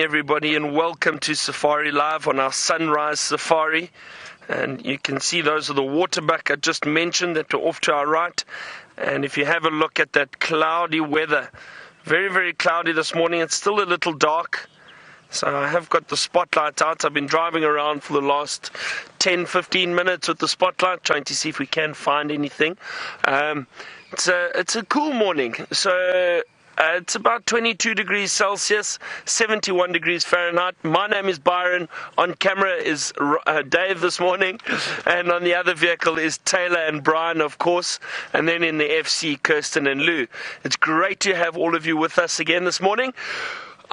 everybody, and welcome to Safari Live on our Sunrise Safari. And you can see those are the waterbuck I just mentioned that are off to our right. And if you have a look at that cloudy weather, very, very cloudy this morning. It's still a little dark. So I have got the spotlight out. I've been driving around for the last 10-15 minutes with the spotlight, trying to see if we can find anything. It's a cool morning. So it's about 22 degrees Celsius, 71 degrees Fahrenheit. My name is Byron. On camera is Dave this morning. And on the other vehicle is Taylor and Brian, of course. And then in the FC, Kirsten and Lou. It's great to have all of you with us again this morning.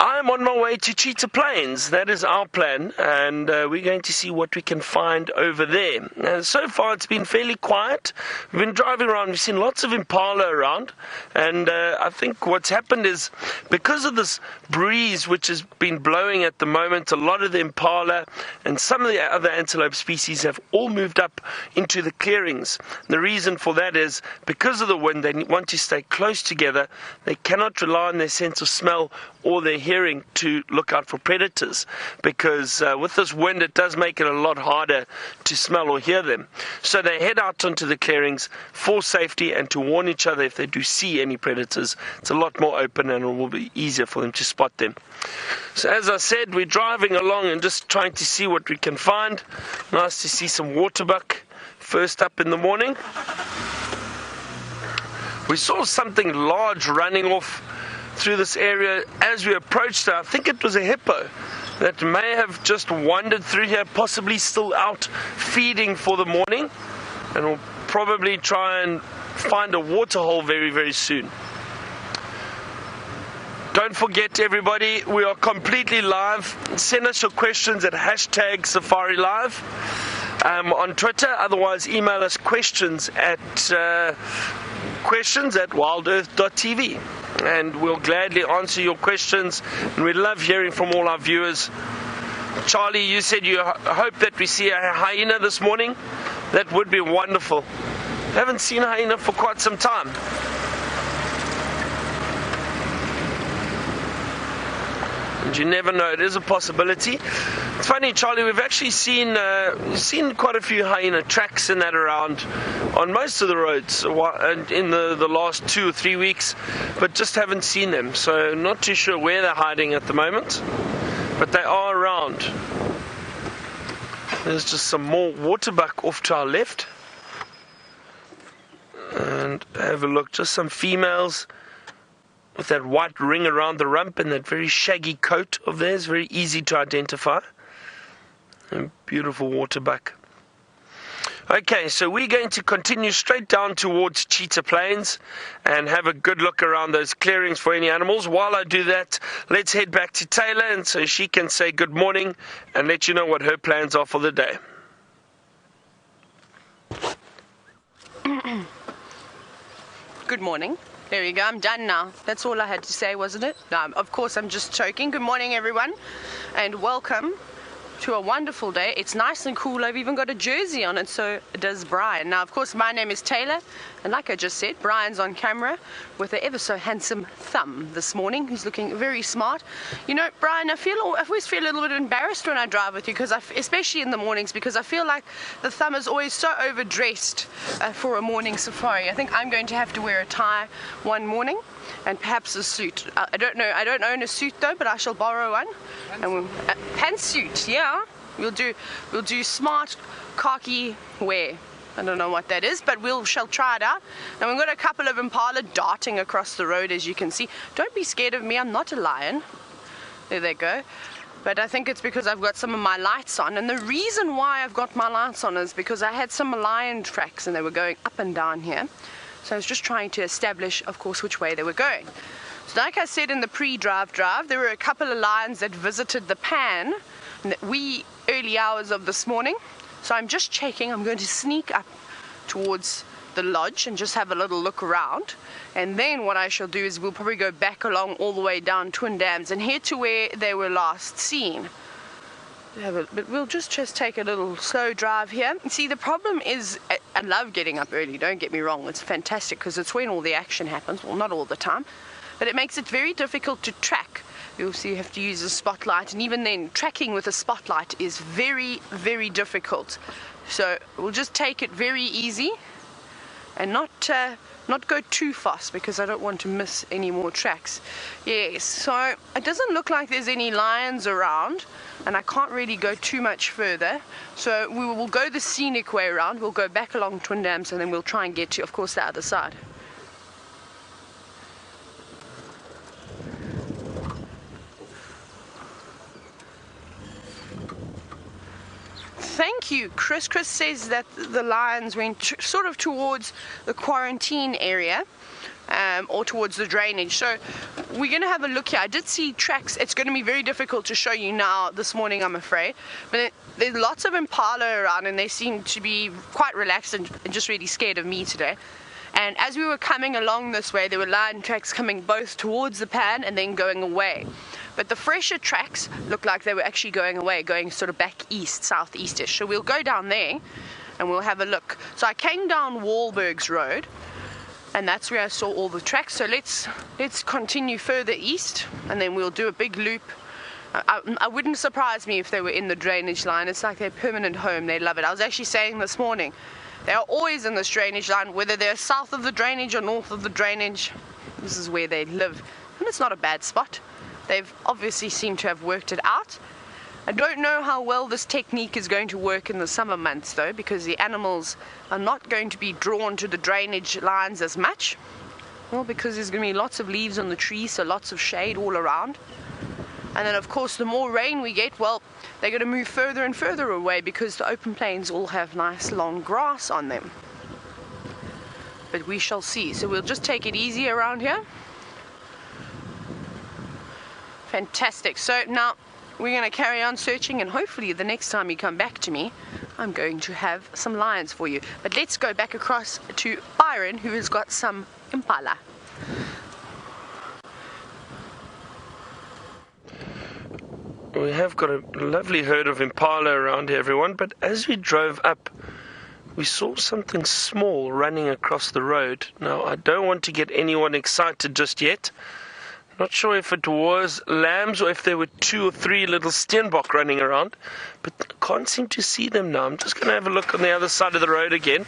I'm on my way to Cheetah Plains. That is our plan, and we're going to see what we can find over there. So far, it's been fairly quiet. We've been driving around. We've seen lots of Impala around, and I think what's happened is because of this breeze which has been blowing at the moment, a lot of the Impala and some of the other antelope species have all moved up into the clearings. The reason for that is because of the wind, they want to stay close together. They cannot rely on their sense of smell or their hearing to look out for predators, because with this wind it does make it a lot harder to smell or hear them. So they head out onto the clearings for safety and to warn each other if they do see any predators. It's a lot more open and it will be easier for them to spot them. So as I said, we're driving along and just trying to see what we can find. Nice to see some waterbuck first up in the morning. We saw something large running off through this area as we approached it. I think it was a hippo that may have just wandered through here, possibly still out feeding for the morning, and we'll probably try and find a water hole very, very soon. Don't forget, everybody, we are completely live. Send us your questions at #SafariLive on Twitter. Otherwise, email us questions at WildEarthTV. And we'll gladly answer your questions, and we love hearing from all our viewers. Charlie, you said you hope that we see a hyena this morning. That would be wonderful. Haven't seen a hyena for quite some time. And you never know, it is a possibility. It's funny, Charlie, we've actually seen quite a few hyena tracks in that around on most of the roads in the last 2 or 3 weeks, but just haven't seen them. So not too sure where they're hiding at the moment, but they are around. There's just some more waterbuck off to our left. And have a look, just some females with that white ring around the rump and that very shaggy coat of theirs, very easy to identify. A beautiful waterbuck. Okay, so we're going to continue straight down towards Cheetah Plains and have a good look around those clearings for any animals. While I do that, let's head back to Taylor, and so she can say good morning and let you know what her plans are for the day. Good morning. There we go, I'm done now. That's all I had to say, wasn't it? No, of course, I'm just joking. Good morning, everyone, and welcome to a wonderful day. It's nice and cool. I've even got a jersey on, and so does Brian. Now, of course, my name is Taylor, and like I just said, Brian's on camera with an ever so handsome thumb this morning. He's looking very smart. You know, Brian, I always feel a little bit embarrassed when I drive with you, because especially in the mornings, because I feel like the thumb is always so overdressed for a morning safari. I think I'm going to have to wear a tie one morning, and perhaps a suit. I don't know. I don't own a suit though, but I shall borrow one. And pantsuit, yeah. We'll do smart khaki wear. I don't know what that is, but shall try it out. And we've got a couple of Impala darting across the road, as you can see. Don't be scared of me. I'm not a lion. There they go. But I think it's because I've got some of my lights on. And the reason why I've got my lights on is because I had some lion tracks and they were going up and down here. So I was just trying to establish, of course, which way they were going. So like I said in the pre-drive, there were a couple of lions that visited the pan in the wee early hours of this morning. So I'm just checking. I'm going to sneak up towards the lodge and just have a little look around. And then what I shall do is we'll probably go back along all the way down Twin Dams and head to where they were last seen. But we'll just take a little slow drive here. See, the problem is, I love getting up early, don't get me wrong. It's fantastic because it's when all the action happens. Well, not all the time. But it makes it very difficult to track you'll see you have to use a spotlight, and even then tracking with a spotlight is very, very difficult. So we'll just take it very easy and not go too fast, because I don't want to miss any more tracks. Yes, so it doesn't look like there's any lions around, and I can't really go too much further. So we will go the scenic way around. We'll go back along Twin Dams, and then we'll try and get to, of course, the other side. Thank you, Chris. Chris says that the lions went sort of towards the quarantine area, or towards the drainage. So we're going to have a look here. I did see tracks. It's going to be very difficult to show you now this morning, I'm afraid. But there's lots of impala around, and they seem to be quite relaxed and just really scared of me today. And as we were coming along this way, there were lion tracks coming both towards the pan and then going away. But the fresher tracks looked like they were actually going away, going sort of back east, southeast-ish. So we'll go down there and we'll have a look. So I came down Wahlberg's Road, and that's where I saw all the tracks. So let's continue further east, and then we'll do a big loop. I wouldn't surprise me if they were in the drainage line. It's like their permanent home. They love it. I was actually saying this morning, they are always in this drainage line, whether they're south of the drainage or north of the drainage. This is where they live, and it's not a bad spot. They've obviously seemed to have worked it out. I don't know how well this technique is going to work in the summer months though, because the animals are not going to be drawn to the drainage lines as much. Well, because there's going to be lots of leaves on the trees, so lots of shade all around. And then of course the more rain we get, well, they're going to move further and further away, because the open plains all have nice long grass on them. But we shall see. So we'll just take it easy around here. Fantastic. So now we're going to carry on searching, and hopefully the next time you come back to me, I'm going to have some lions for you. But let's go back across to Byron, who has got some impala. We have got a lovely herd of impala around here, everyone, but as we drove up, we saw something small running across the road. Now, I don't want to get anyone excited just yet. Not sure if it was lambs or if there were 2 or 3 little steenbok running around, but I can't seem to see them now. I'm just going to have a look on the other side of the road again.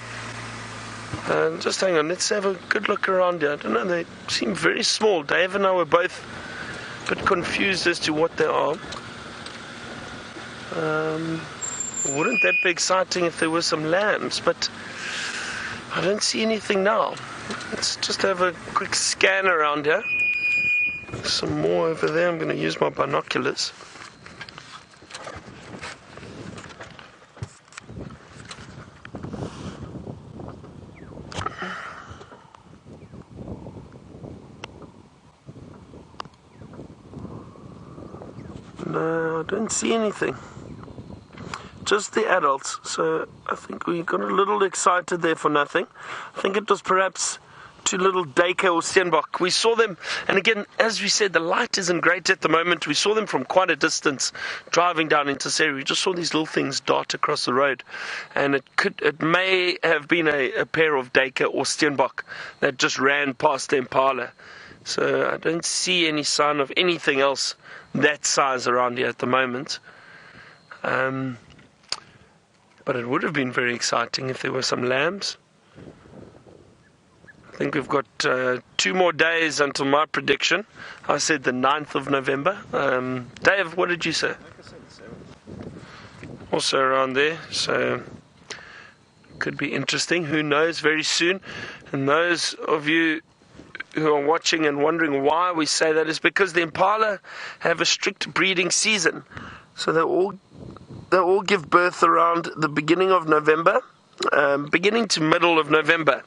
Just hang on, let's have a good look around here. I don't know, they seem very small. Dave and I were both a bit confused as to what they are. Wouldn't that be exciting if there were some lambs, but I don't see anything now. Let's just have a quick scan around here. Some more over there. I'm going to use my binoculars. No, I don't see anything. Just the adults. So I think we got a little excited there for nothing. I think it was perhaps 2 little Deka or steenbok. We saw them, and again, as we said, the light isn't great at the moment. We saw them from quite a distance driving down into Seri. We just saw these little things dart across the road, and it may have been a pair of Deka or steenbok that just ran past the impala. So I don't see any sign of anything else that size around here at the moment. But it would have been very exciting if there were some lambs. I think we've got 2 more days until my prediction. I said the 9th of November. Dave, what did you say? Also around there, so could be interesting. Who knows, very soon. And those of you who are watching and wondering why we say that is because the impala have a strict breeding season. So they all give birth around the beginning of November, beginning to middle of November.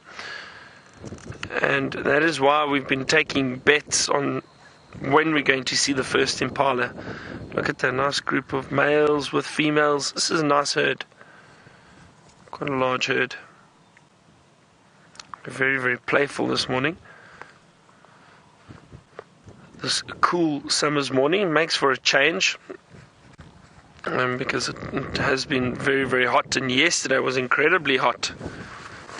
And that is why we've been taking bets on when we're going to see the first impala. Look at that nice group of males with females. This is a nice herd. Quite a large herd. Very, very playful this morning. This cool summer's morning makes for a change. Because it has been very, very hot, and yesterday was incredibly hot.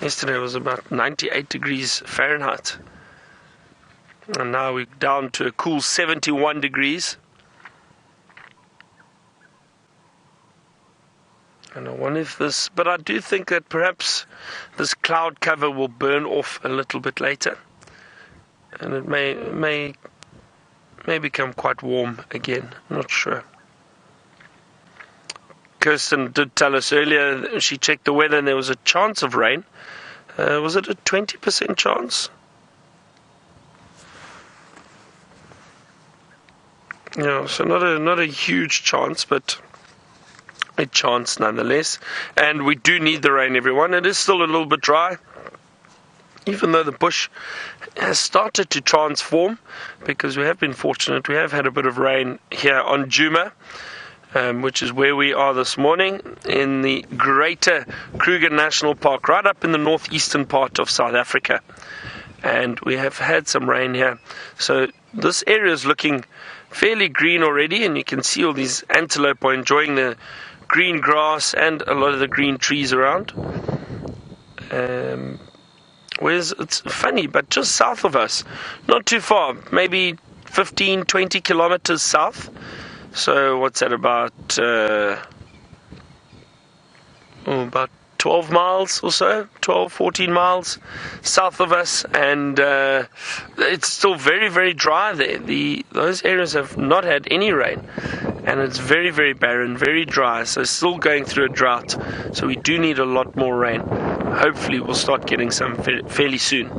Yesterday was about 98 degrees Fahrenheit. And now we're down to a cool 71 degrees. And I wonder if this, but I do think that perhaps this cloud cover will burn off a little bit later. And it may become quite warm again. Not sure. Kirsten did tell us earlier, she checked the weather and there was a chance of rain. Was it a 20% chance? Yeah, so not a huge chance, but a chance nonetheless. And we do need the rain, everyone. It is still a little bit dry, even though the bush has started to transform, because we have been fortunate. We have had a bit of rain here on Djuma, which is where we are this morning, in the greater Kruger National Park, right up in the northeastern part of South Africa. And we have had some rain here. So this area is looking fairly green already, and you can see all these antelope are enjoying the green grass and a lot of the green trees around. It's funny, but just south of us, not too far, maybe 15, 20 kilometers south. So what's that, about 12 miles or so, 12, 14 miles south of us, and it's still very, very dry there. Those areas have not had any rain, and it's very, very barren, very dry, so still going through a drought. So we do need a lot more rain. Hopefully we'll start getting some fairly soon.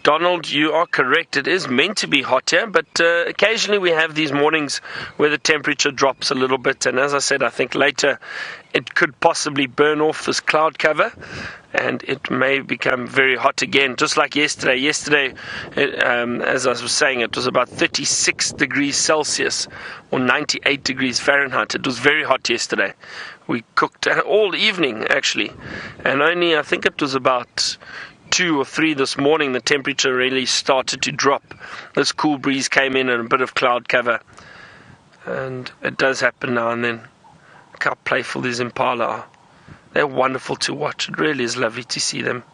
Donald, you are correct. It is meant to be hot here, but occasionally we have these mornings where the temperature drops a little bit. And as I said, I think later it could possibly burn off this cloud cover, and it may become very hot again, just like yesterday. Yesterday, as I was saying, it was about 36 degrees Celsius or 98 degrees Fahrenheit. It was very hot yesterday. We cooked all evening, actually, and only, I think it was about 2 or 3 this morning, the temperature really started to drop. This cool breeze came in and a bit of cloud cover, and it does happen now and then. Look how playful these Impala are. They're wonderful to watch. It really is lovely to see them.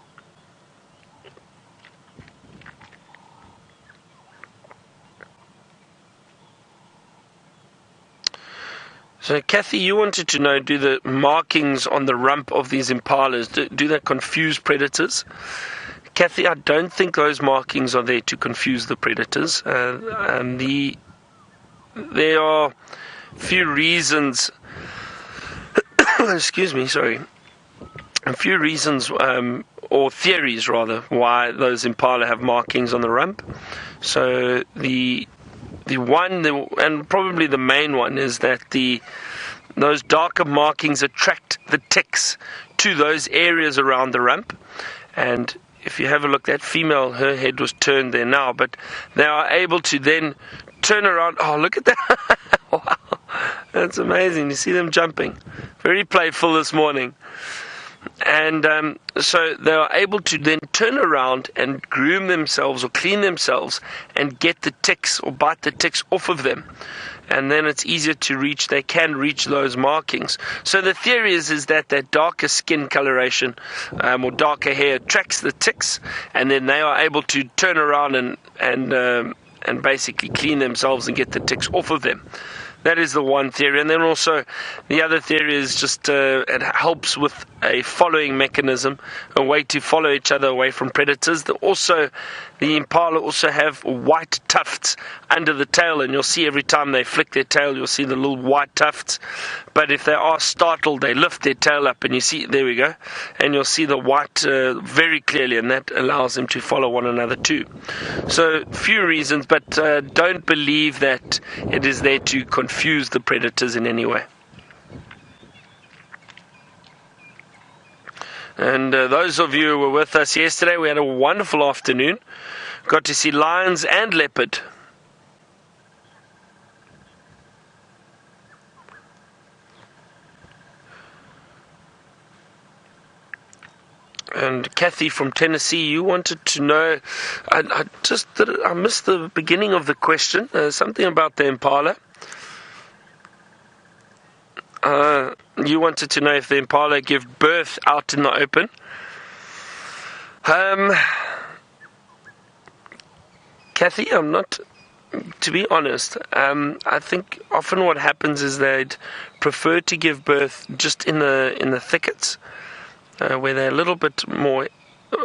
So Kathy, you wanted to know, do the markings on the rump of these Impalas, do they confuse predators? Kathy, I don't think those markings are there to confuse the predators. There are few reasons, excuse me, sorry, a few reasons, or theories rather, why those Impala have markings on the rump. So the one, and probably the main one, is that those darker markings attract the ticks to those areas around the rump. And if you have a look, that female, her head was turned there now, but they are able to then turn around. Oh, look at that. Wow, that's amazing. You see them jumping. Very playful this morning. And so they are able to then turn around and groom themselves or clean themselves and get the ticks or bite the ticks off of them. And then it's easier to reach. They can reach those markings. So the theory is that darker skin coloration or darker hair attracts the ticks, and then they are able to turn around and basically clean themselves and get the ticks off of them. That is the one theory. And then also the other theory is just it helps with a following mechanism, a way to follow each other away from predators. The Impala also have white tufts under the tail, and you'll see every time they flick their tail, you'll see the little white tufts. But if they are startled, they lift their tail up, and you see, there we go, and you'll see the white very clearly, and that allows them to follow one another too. So, few reasons, but don't believe that it is there to confuse the predators in any way. And those of you who were with us yesterday, we had a wonderful afternoon. Got to see lions and leopard. And Kathy from Tennessee, you wanted to know, I missed the beginning of the question, something about the Impala. you wanted to know if the impala give birth out in the open. Kathy, I'm not, to be honest, I think often what happens is they'd prefer to give birth just in the thickets, where they're a little bit more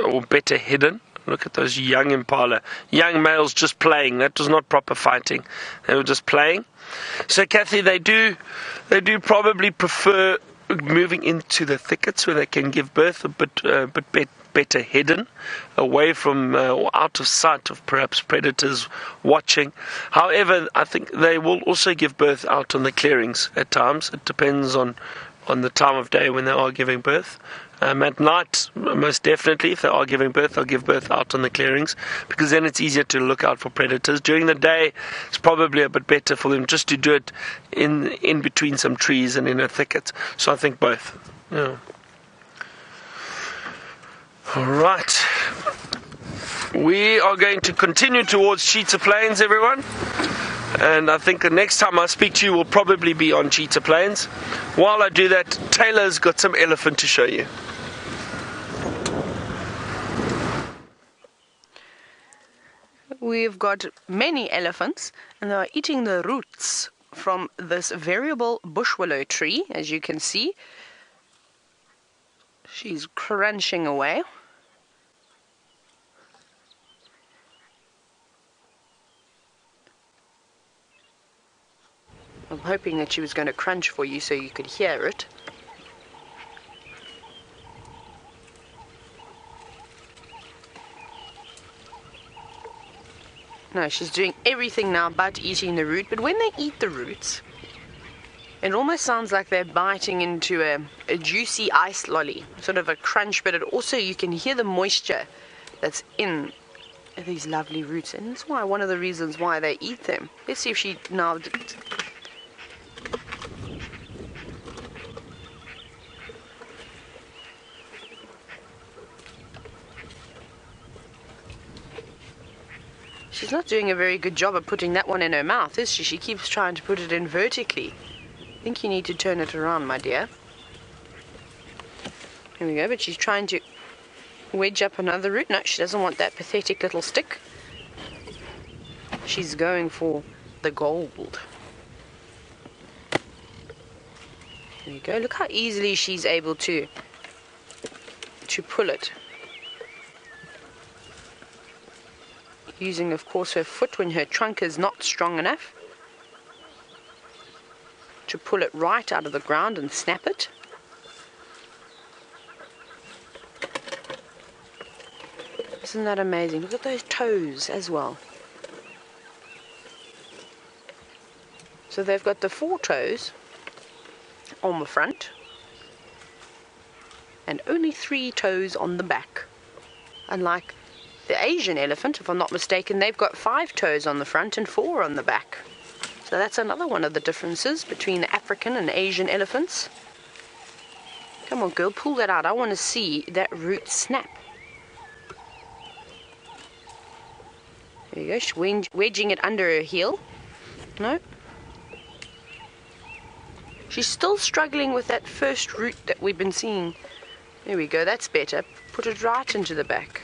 or better hidden. Look at those young impala, young males just playing. That was not proper fighting; they were just playing. So, Kathy, they do probably prefer moving into the thickets where they can give birth a bit better hidden, away from or out of sight of perhaps predators watching. However, I think they will also give birth out on the clearings at times. It depends on the time of day when they are giving birth. At night, most definitely, if they are giving birth, they'll give birth out on the clearings, because then it's easier to look out for predators. During the day, it's probably a bit better for them just to do it in between some trees and in a thicket. So I think both. Yeah. All right. We are going to continue towards Cheetah Plains, everyone. And I think the next time I speak to you will probably be on Cheetah Plains. While I do that, Taylor's got some elephant to show you. We've got many elephants, and they are eating the roots from this variable bush willow tree, as you can see. She's crunching away. I'm hoping that she was going to crunch for you so you could hear it. No, she's doing everything now but eating the root. But when they eat the roots, it almost sounds like they're biting into a juicy ice lolly, sort of a crunch, but it also, you can hear the moisture that's in these lovely roots. And that's why, one of the reasons why they eat them. Let's see if she now... She's not doing a very good job of putting that one in her mouth, is she? She keeps trying to put it in vertically. I think you need to turn it around, my dear. Here we go, but she's trying to wedge up another root. No, she doesn't want that pathetic little stick. She's going for the gold. There you go. Look how easily she's able to pull it. Using, of course, her foot when her trunk is not strong enough to pull it right out of the ground and snap it. Isn't that amazing? Look at those toes as well. So they've got the 4 toes on the front and only 3 toes on the back. Unlike the Asian elephant, if I'm not mistaken, they've got 5 toes on the front and 4 on the back. So that's another one of the differences between the African and Asian elephants. Come on, girl, pull that out. I want to see that root snap. There you go. She's wedging it under her heel. No. She's still struggling with that first root that we've been seeing. There we go. That's better. Put it right into the back.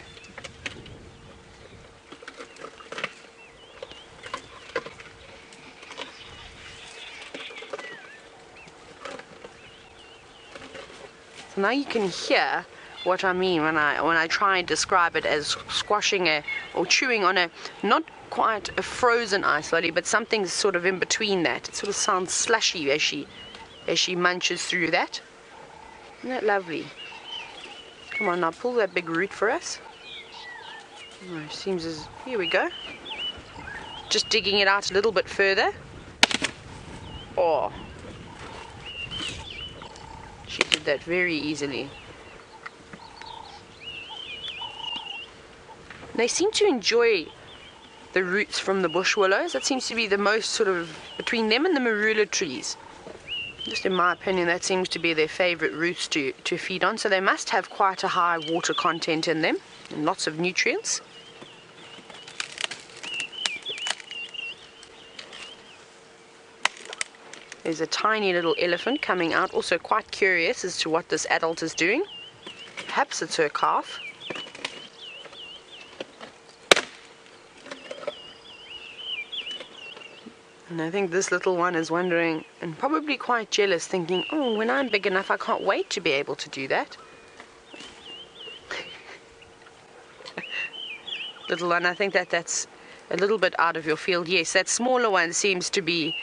Now you can hear what I mean when I try and describe it as squashing or chewing on a, not quite a frozen ice lolly, but something sort of in between that. It sort of sounds slushy as she munches through that. Isn't that lovely? Come on, now pull that big root for us. Oh, it seems as, here we go. Just digging it out a little bit further. Oh. She did that very easily. They seem to enjoy the roots from the bush willows. That seems to be the most sort of, between them and the marula trees. Just in my opinion, that seems to be their favorite roots to feed on. So they must have quite a high water content in them and lots of nutrients. There's a tiny little elephant coming out, also quite curious as to what this adult is doing. Perhaps it's her calf. And I think this little one is wondering, and probably quite jealous, thinking, oh, when I'm big enough, I can't wait to be able to do that. Little one, I think that's a little bit out of your field. Yes, that smaller one seems to be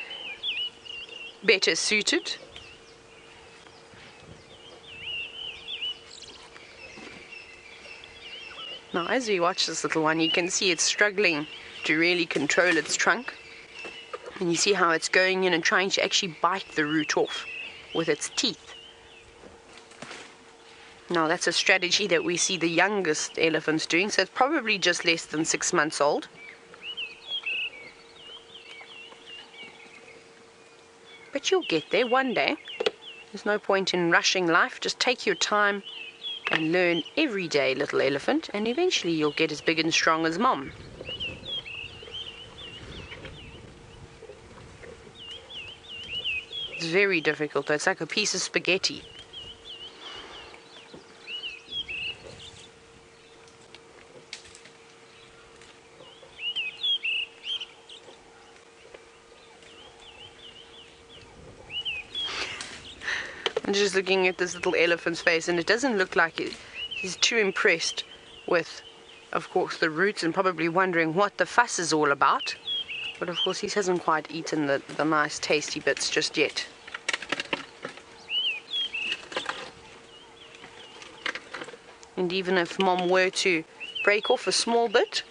better suited. Now, as we watch this little one, you can see it's struggling to really control its trunk. And you see how it's going in and trying to actually bite the root off with its teeth. Now, that's a strategy that we see the youngest elephants doing, so it's probably just less than 6 months old. But you'll get there one day. There's no point in rushing life. Just take your time and learn every day, little elephant, and eventually you'll get as big and strong as Mom. It's very difficult though. It's like a piece of spaghetti. I'm just looking at this little elephant's face, and it doesn't look like he's too impressed with, of course, the roots, and probably wondering what the fuss is all about. But of course he hasn't quite eaten the nice tasty bits just yet. And even if Mom were to break off a small bit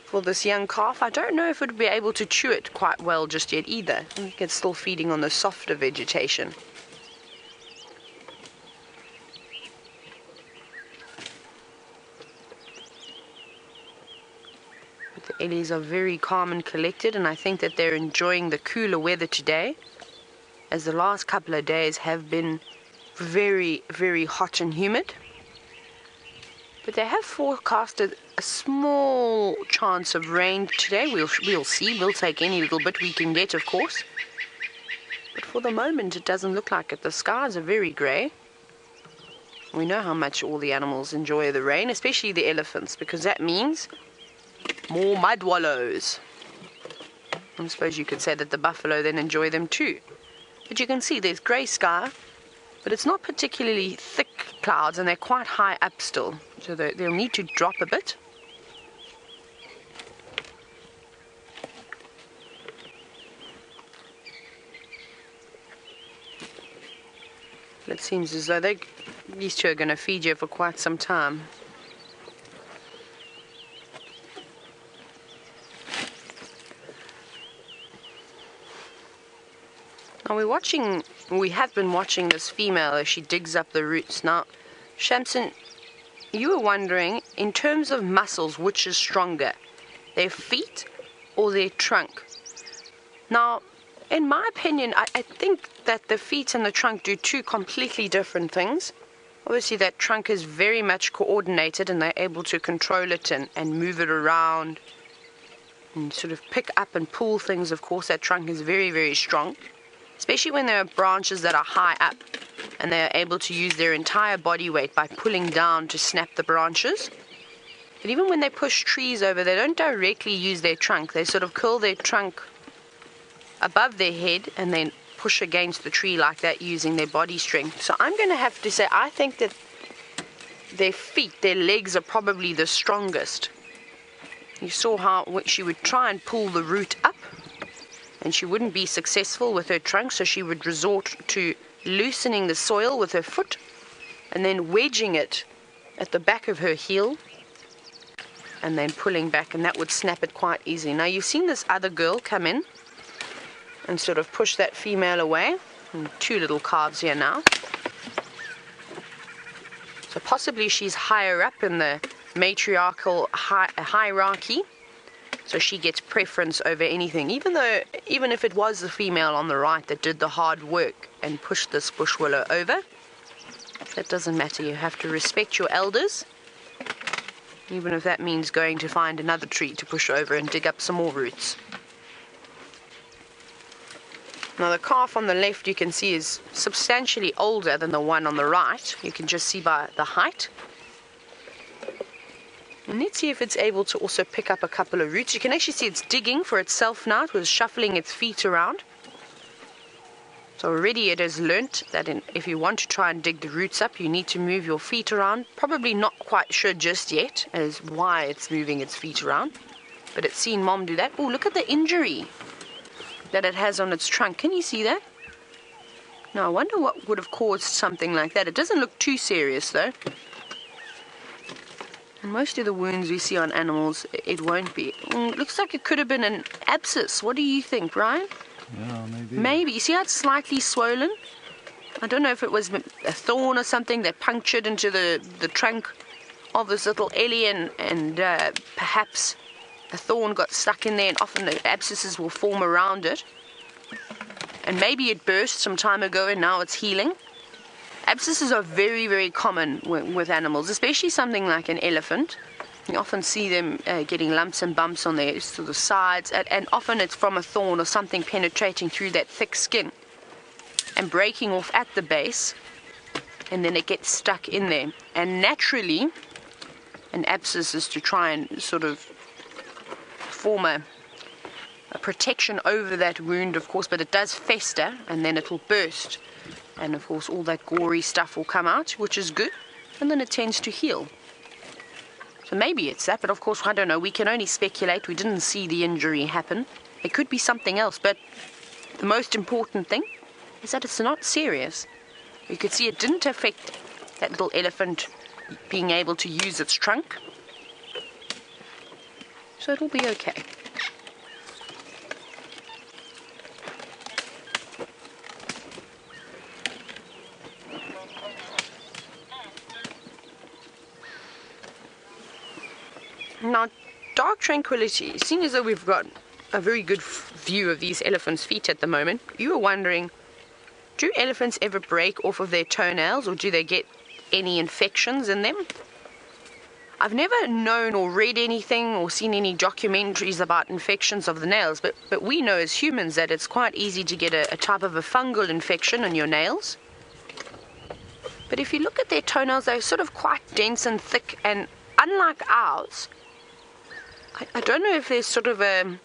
for this young calf, I don't know if it would be able to chew it quite well just yet either. I think it's still feeding on the softer vegetation. The Ellies are very calm and collected, and I think that they're enjoying the cooler weather today, as the last couple of days have been very, very hot and humid. But they have forecasted a small chance of rain today. We'll see. We'll take any little bit we can get, of course. But for the moment, it doesn't look like it. The skies are very grey. We know how much all the animals enjoy the rain, especially the elephants, because that means more mud wallows. I suppose you could say that the buffalo then enjoy them too. But you can see there's grey sky, but it's not particularly thick clouds, and they're quite high up still, so they'll need to drop a bit. It seems as though these two are going to feed you for quite some time. Now we have been watching this female as she digs up the roots. Now, Shamson, you were wondering, in terms of muscles, which is stronger, their feet or their trunk? Now, in my opinion, I think that the feet and the trunk do two completely different things. Obviously, that trunk is very much coordinated, and they're able to control it and move it around and sort of pick up and pull things. Of course, that trunk is very, very strong, especially when there are branches that are high up and they are able to use their entire body weight by pulling down to snap the branches. But even when they push trees over, they don't directly use their trunk. They sort of curl their trunk above their head and then push against the tree like that, using their body strength. So I'm going to have to say I think that their feet, their legs, are probably the strongest. You saw how she would try and pull the root up, and she wouldn't be successful with her trunk, so she would resort to loosening the soil with her foot and then wedging it at the back of her heel and then pulling back, and that would snap it quite easily. Now, you've seen this other girl come in and sort of push that female away. And two little calves here now. So possibly she's higher up in the matriarchal hierarchy, so she gets preference over anything, even if it was the female on the right that did the hard work and pushed this bush willow over. That doesn't matter. You have to respect your elders, even if that means going to find another tree to push over and dig up some more roots. Now the calf on the left you can see is substantially older than the one on the right. You can just see by the height. And let's see if it's able to also pick up a couple of roots. You can actually see it's digging for itself now. It was shuffling its feet around. So already it has learnt that if you want to try and dig the roots up, you need to move your feet around. Probably not quite sure just yet as why it's moving its feet around. But it's seen Mom do that. Oh, look at the injury that it has on its trunk. Can you see that? Now I wonder what would have caused something like that. It doesn't look too serious though. And most of the wounds we see on animals, it won't be. It looks like it could have been an abscess. What do you think, Brian? Yeah, maybe. Maybe. You see how it's slightly swollen? I don't know if it was a thorn or something that punctured into the trunk of this little Ellie and perhaps a thorn got stuck in there, and often the abscesses will form around it. And maybe it burst some time ago and now it's healing. Abscesses are very, very common with animals, especially something like an elephant. You often see them getting lumps and bumps on their sort of sides, and often it's from a thorn or something penetrating through that thick skin and breaking off at the base, and then it gets stuck in there. And naturally, an abscess is to try and sort of form a protection over that wound, of course, but it does fester and then it will burst. And of course all that gory stuff will come out, which is good, and then it tends to heal. So maybe it's that, but of course I don't know. We can only speculate. We didn't see the injury happen. It could be something else, but the most important thing is that it's not serious. You could see it didn't affect that little elephant being able to use its trunk. So it'll be okay. Now, dark tranquility, seeing as though we've got a very good view of these elephants' feet at the moment, you were wondering, do elephants ever break off of their toenails, or do they get any infections in them? I've never known or read anything or seen any documentaries about infections of the nails, but we know as humans that it's quite easy to get a type of a fungal infection in your nails. But if you look at their toenails, they're sort of quite dense and thick, and unlike ours, I don't know if there's sort of a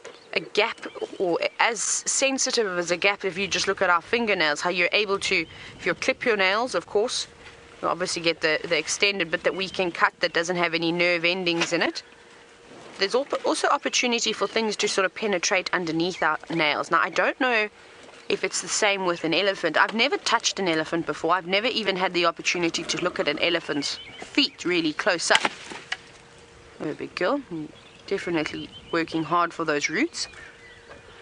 gap, or as sensitive as a gap if you just look at our fingernails, how you're able to, if you clip your nails, of course, you obviously get the extended bit that we can cut that doesn't have any nerve endings in it. There's also opportunity for things to sort of penetrate underneath our nails. Now, I don't know if it's the same with an elephant. I've never touched an elephant before. I've never even had the opportunity to look at an elephant's feet really close up. Oh, big girl. Definitely working hard for those roots.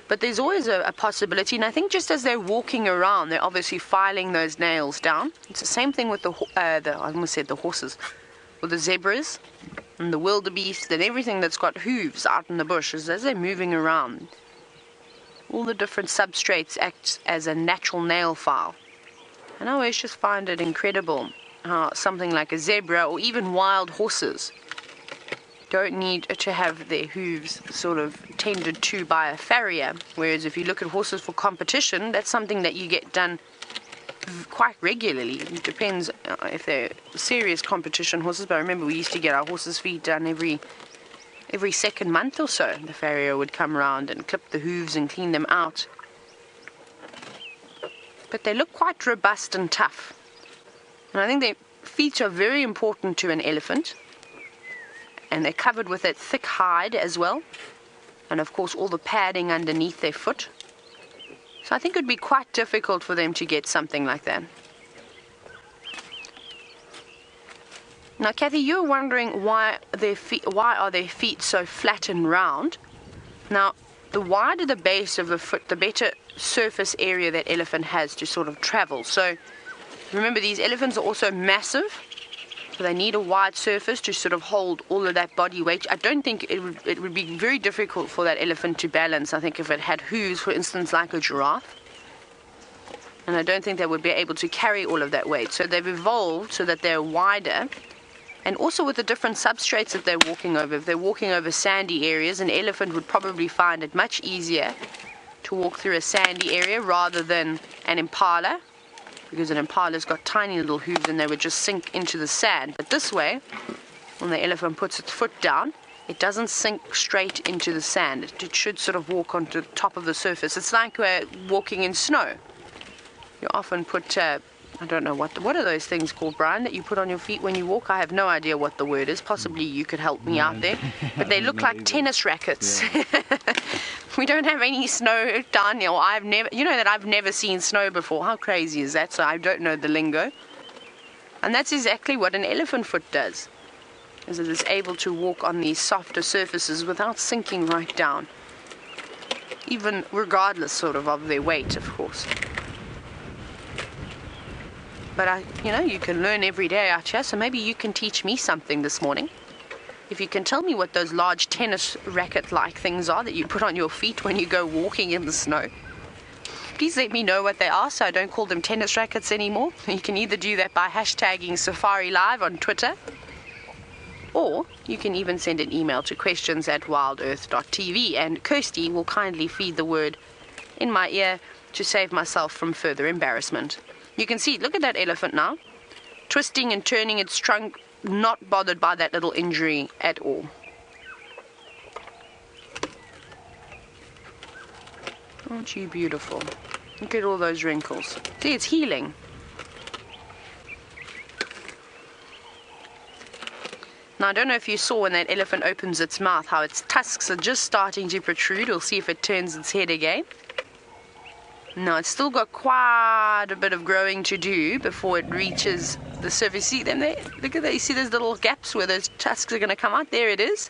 But there's always a possibility, and I think just as they're walking around, they're obviously filing those nails down. It's the same thing with I almost said the horses, with the zebras and the wildebeest and everything that's got hooves out in the bush. As they're moving around, all the different substrates act as a natural nail file. And I always just find it incredible how something like a zebra or even wild horses don't need to have their hooves sort of tended to by a farrier, whereas if you look at horses for competition, that's something that you get done quite regularly. It depends if they're serious competition horses, but I remember we used to get our horses' feet done every second month or so. The farrier would come around and clip the hooves and clean them out. But they look quite robust and tough, and I think their feet are very important to an elephant. And they're covered with that thick hide as well, and of course all the padding underneath their foot. So I think it would be quite difficult for them to get something like that. Now, Kathy, you're wondering why are their feet so flat and round? Now, the wider the base of the foot, the better surface area that elephant has to sort of travel. So remember, these elephants are also massive. So they need a wide surface to sort of hold all of that body weight. I don't think it would be very difficult for that elephant to balance. I think if it had hooves, for instance, like a giraffe. And I don't think they would be able to carry all of that weight. So they've evolved so that they're wider. And also with the different substrates that they're walking over. If they're walking over sandy areas, an elephant would probably find it much easier to to walk through a sandy area rather than an impala, because an impala's got tiny little hooves and they would just sink into the sand. But this way, when the elephant puts its foot down, it doesn't sink straight into the sand. It should sort of walk onto the top of the surface. It's like walking in snow. You often put, I don't know, what are those things called, Brian, that you put on your feet when you walk? I have no idea what the word is. Possibly you could help me out there. But they look like tennis rackets. Yeah. We don't have any snow down here. I've never seen snow before. How crazy is that? So I don't know the lingo. And that's exactly what an elephant foot does. Is it is able to walk on these softer surfaces without sinking right down, even regardless sort of their weight, of course. But you can learn every day out here, so maybe you can teach me something this morning. If you can tell me what those large tennis racket-like things are that you put on your feet when you go walking in the snow, please let me know what they are so I don't call them tennis rackets anymore. You can either do that by hashtagging Safari Live on Twitter, or you can even send an email to questions@WildEarthTV, and Kirsty will kindly feed the word in my ear to save myself from further embarrassment. You can see, look at that elephant now, twisting and turning its trunk, not bothered by that little injury at all. Aren't you beautiful? Look at all those wrinkles. See, it's healing. Now, I don't know if you saw when that elephant opens its mouth how its tusks are just starting to protrude. We'll see if it turns its head again. Now, it's still got quite a bit of growing to do before it reaches the surface. See them there? Look at that. You see those little gaps where those tusks are going to come out? There it is.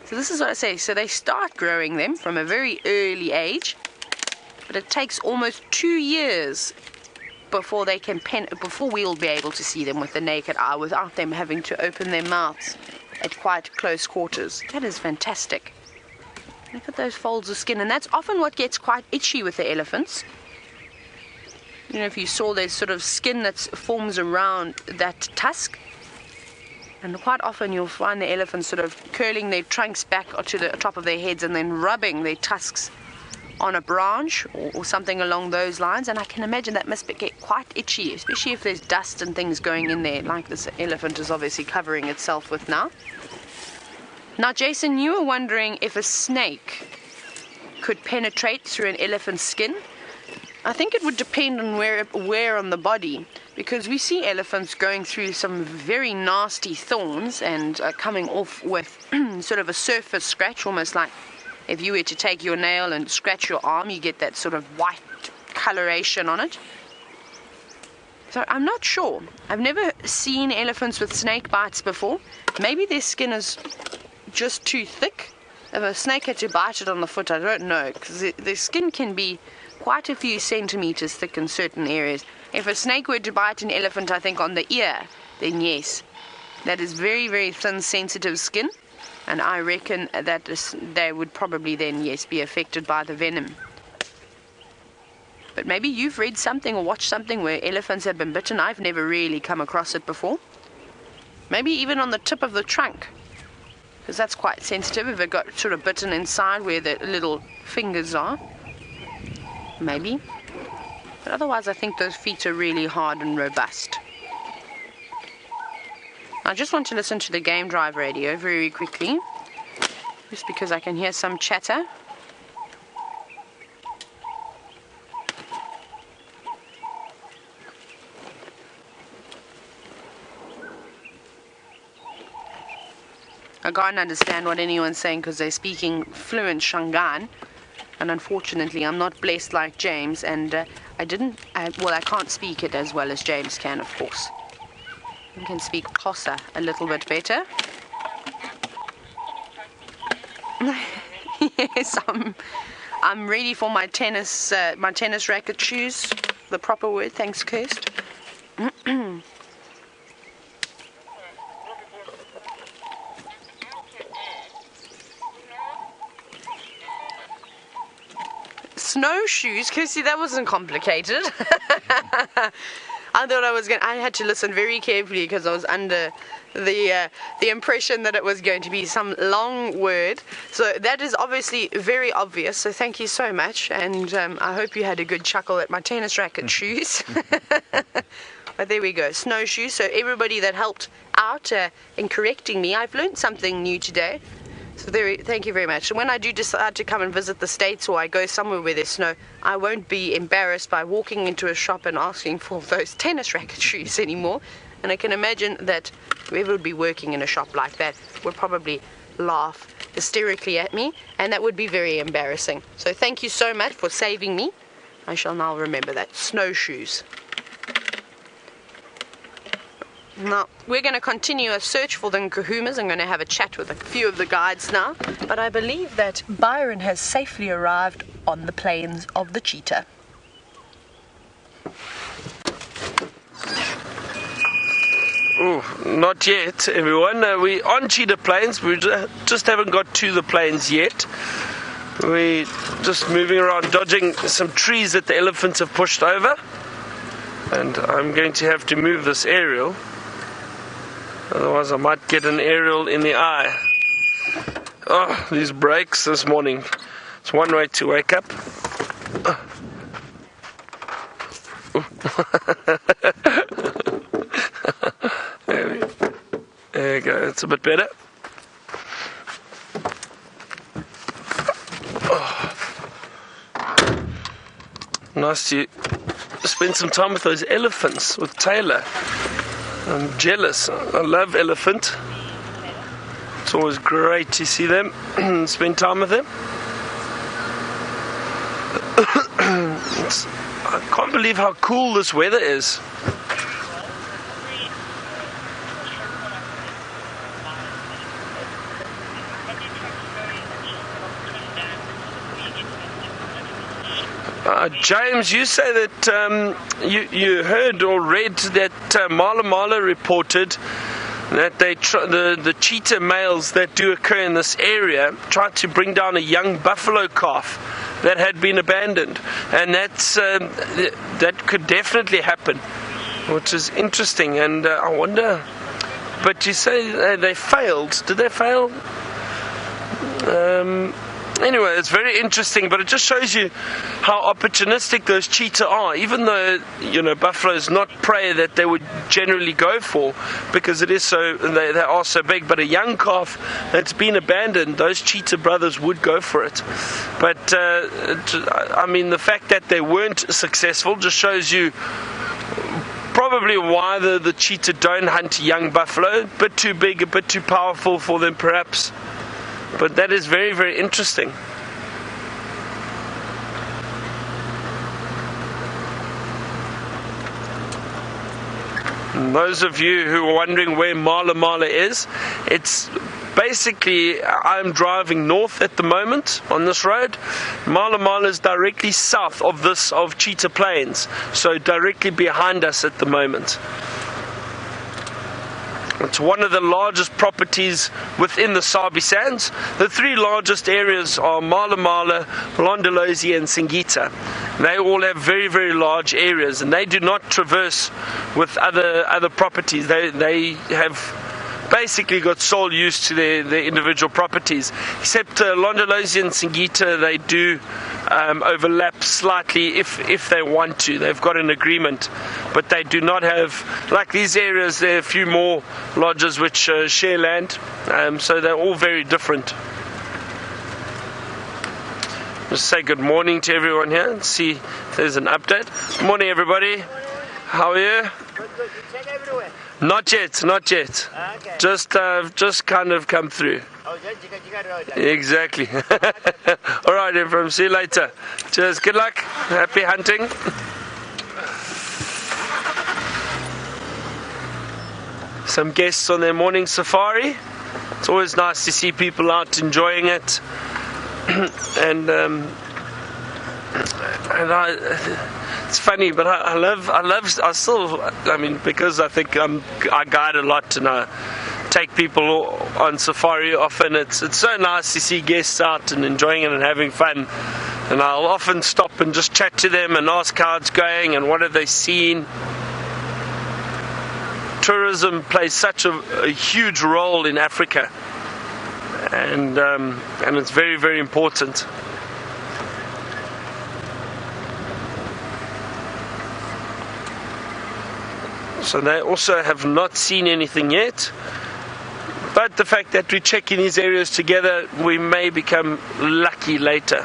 So this is what I say. So they start growing them from a very early age, but it takes almost 2 years before they can before we'll be able to see them with the naked eye without them having to open their mouths at quite close quarters. That is fantastic. Look at those folds of skin, and that's often what gets quite itchy with the elephants. You know, if you saw there's sort of skin that forms around that tusk, and quite often you'll find the elephants sort of curling their trunks back to the top of their heads and then rubbing their tusks on a branch or something along those lines, and I can imagine that must get quite itchy, especially if there's dust and things going in there, like this elephant is obviously covering itself with now. Now, Jason, you were wondering if a snake could penetrate through an elephant's skin. I think it would depend on where on the body, because we see elephants going through some very nasty thorns and coming off with sort of a surface scratch, almost like if you were to take your nail and scratch your arm, you get that sort of white coloration on it. So I'm not sure. I've never seen elephants with snake bites before. Maybe their skin is just too thick. If a snake had to bite it on the foot, I don't know, because their skin can be quite a few centimeters thick in certain areas. If a snake were to bite an elephant, I think on the ear, then yes, that is very, very thin, sensitive skin. And I reckon that they would probably then, yes, be affected by the venom. But maybe you've read something or watched something where elephants have been bitten. I've never really come across it before. Maybe even on the tip of the trunk, because that's quite sensitive if it got sort of bitten inside where the little fingers are. Maybe. But otherwise, I think those feet are really hard and robust. I just want to listen to the Game Drive radio very quickly, just because I can hear some chatter. I can't understand what anyone's saying because they're speaking fluent Shangaan, and unfortunately I'm not blessed like James, and I can't speak it as well as James can, of course. I can speak Xhosa a little bit better. Yes, I'm ready for my tennis racket shoes. The proper word, thanks, Kirst. Snowshoes, Kirsty, that wasn't complicated. I thought I had to listen very carefully because I was under the impression that it was going to be some long word. So that is obviously very obvious. So thank you so much, and I hope you had a good chuckle at my tennis racket shoes. But there we go, snowshoes. So everybody that helped out in correcting me, I've learned something new today. So thank you very much. And when I do decide to come and visit the States, or I go somewhere where there's snow, I won't be embarrassed by walking into a shop and asking for those tennis racket shoes anymore. And I can imagine that whoever would be working in a shop like that would probably laugh hysterically at me, and that would be very embarrassing. So thank you so much for saving me. I shall now remember that. Snowshoes. Now, we're going to continue a search for the Enkahumas. I'm going to have a chat with a few of the guides now. But I believe that Byron has safely arrived on the plains of the Cheetah. Oh, not yet, everyone. We're on Cheetah Plains. We just haven't got to the plains yet. We're just moving around, dodging some trees that the elephants have pushed over. And I'm going to have to move this aerial. Otherwise I might get an aerial in the eye. Oh, these brakes this morning. It's one way to wake up. There we go, it's a bit better. Oh. Nice to spend some time with those elephants, with Taylor. I'm jealous. I love elephant. It's always great to see them and spend time with them. I can't believe how cool this weather is. James, you say that you heard or read that Mala Mala reported that the cheetah males that do occur in this area tried to bring down a young buffalo calf that had been abandoned, and that could definitely happen, which is interesting. And I wonder, but you say they failed. Did they fail? Anyway, it's very interesting, but it just shows you how opportunistic those cheetah are. Even though, buffalo is not prey that they would generally go for, because they are so big. But a young calf that's been abandoned, those cheetah brothers would go for it. But I mean, the fact that they weren't successful just shows you probably why the cheetah don't hunt young buffalo. A bit too big, a bit too powerful for them, perhaps. But that is very, very interesting. And those of you who are wondering where Mala Mala is, it's basically, I'm driving north at the moment on this road. Mala Mala is directly south of Cheetah Plains, so directly behind us at the moment. It's one of the largest properties within the Sabi Sands. The three largest areas are Mala Mala, Londolozi and Singita. They all have very, very large areas, and they do not traverse with other properties. They have basically got sole use to their individual properties, except Londolozi and Singita, they do overlap slightly if they want to. They've got an agreement, but they do not have, like these areas, there are a few more lodges which share land, so they're all very different. Just say good morning to everyone here and see if there's an update. Good morning, everybody. How are you? Good. You check everywhere? Not yet. Okay. Just kind of come through. Oh, just road. Exactly. All right, everyone. See you later. Cheers. Good luck. Happy hunting. Some guests on their morning safari. It's always nice to see people out enjoying it. And it's funny, but I mean, because I think I guide a lot and I take people on safari often, it's so nice to see guests out and enjoying it and having fun. And I'll often stop and just chat to them and ask how it's going and what have they seen. tourism plays such a huge role in Africa, and it's very, very important. So they also have not seen anything yet, but the fact that we're checking these areas together, we may become lucky later.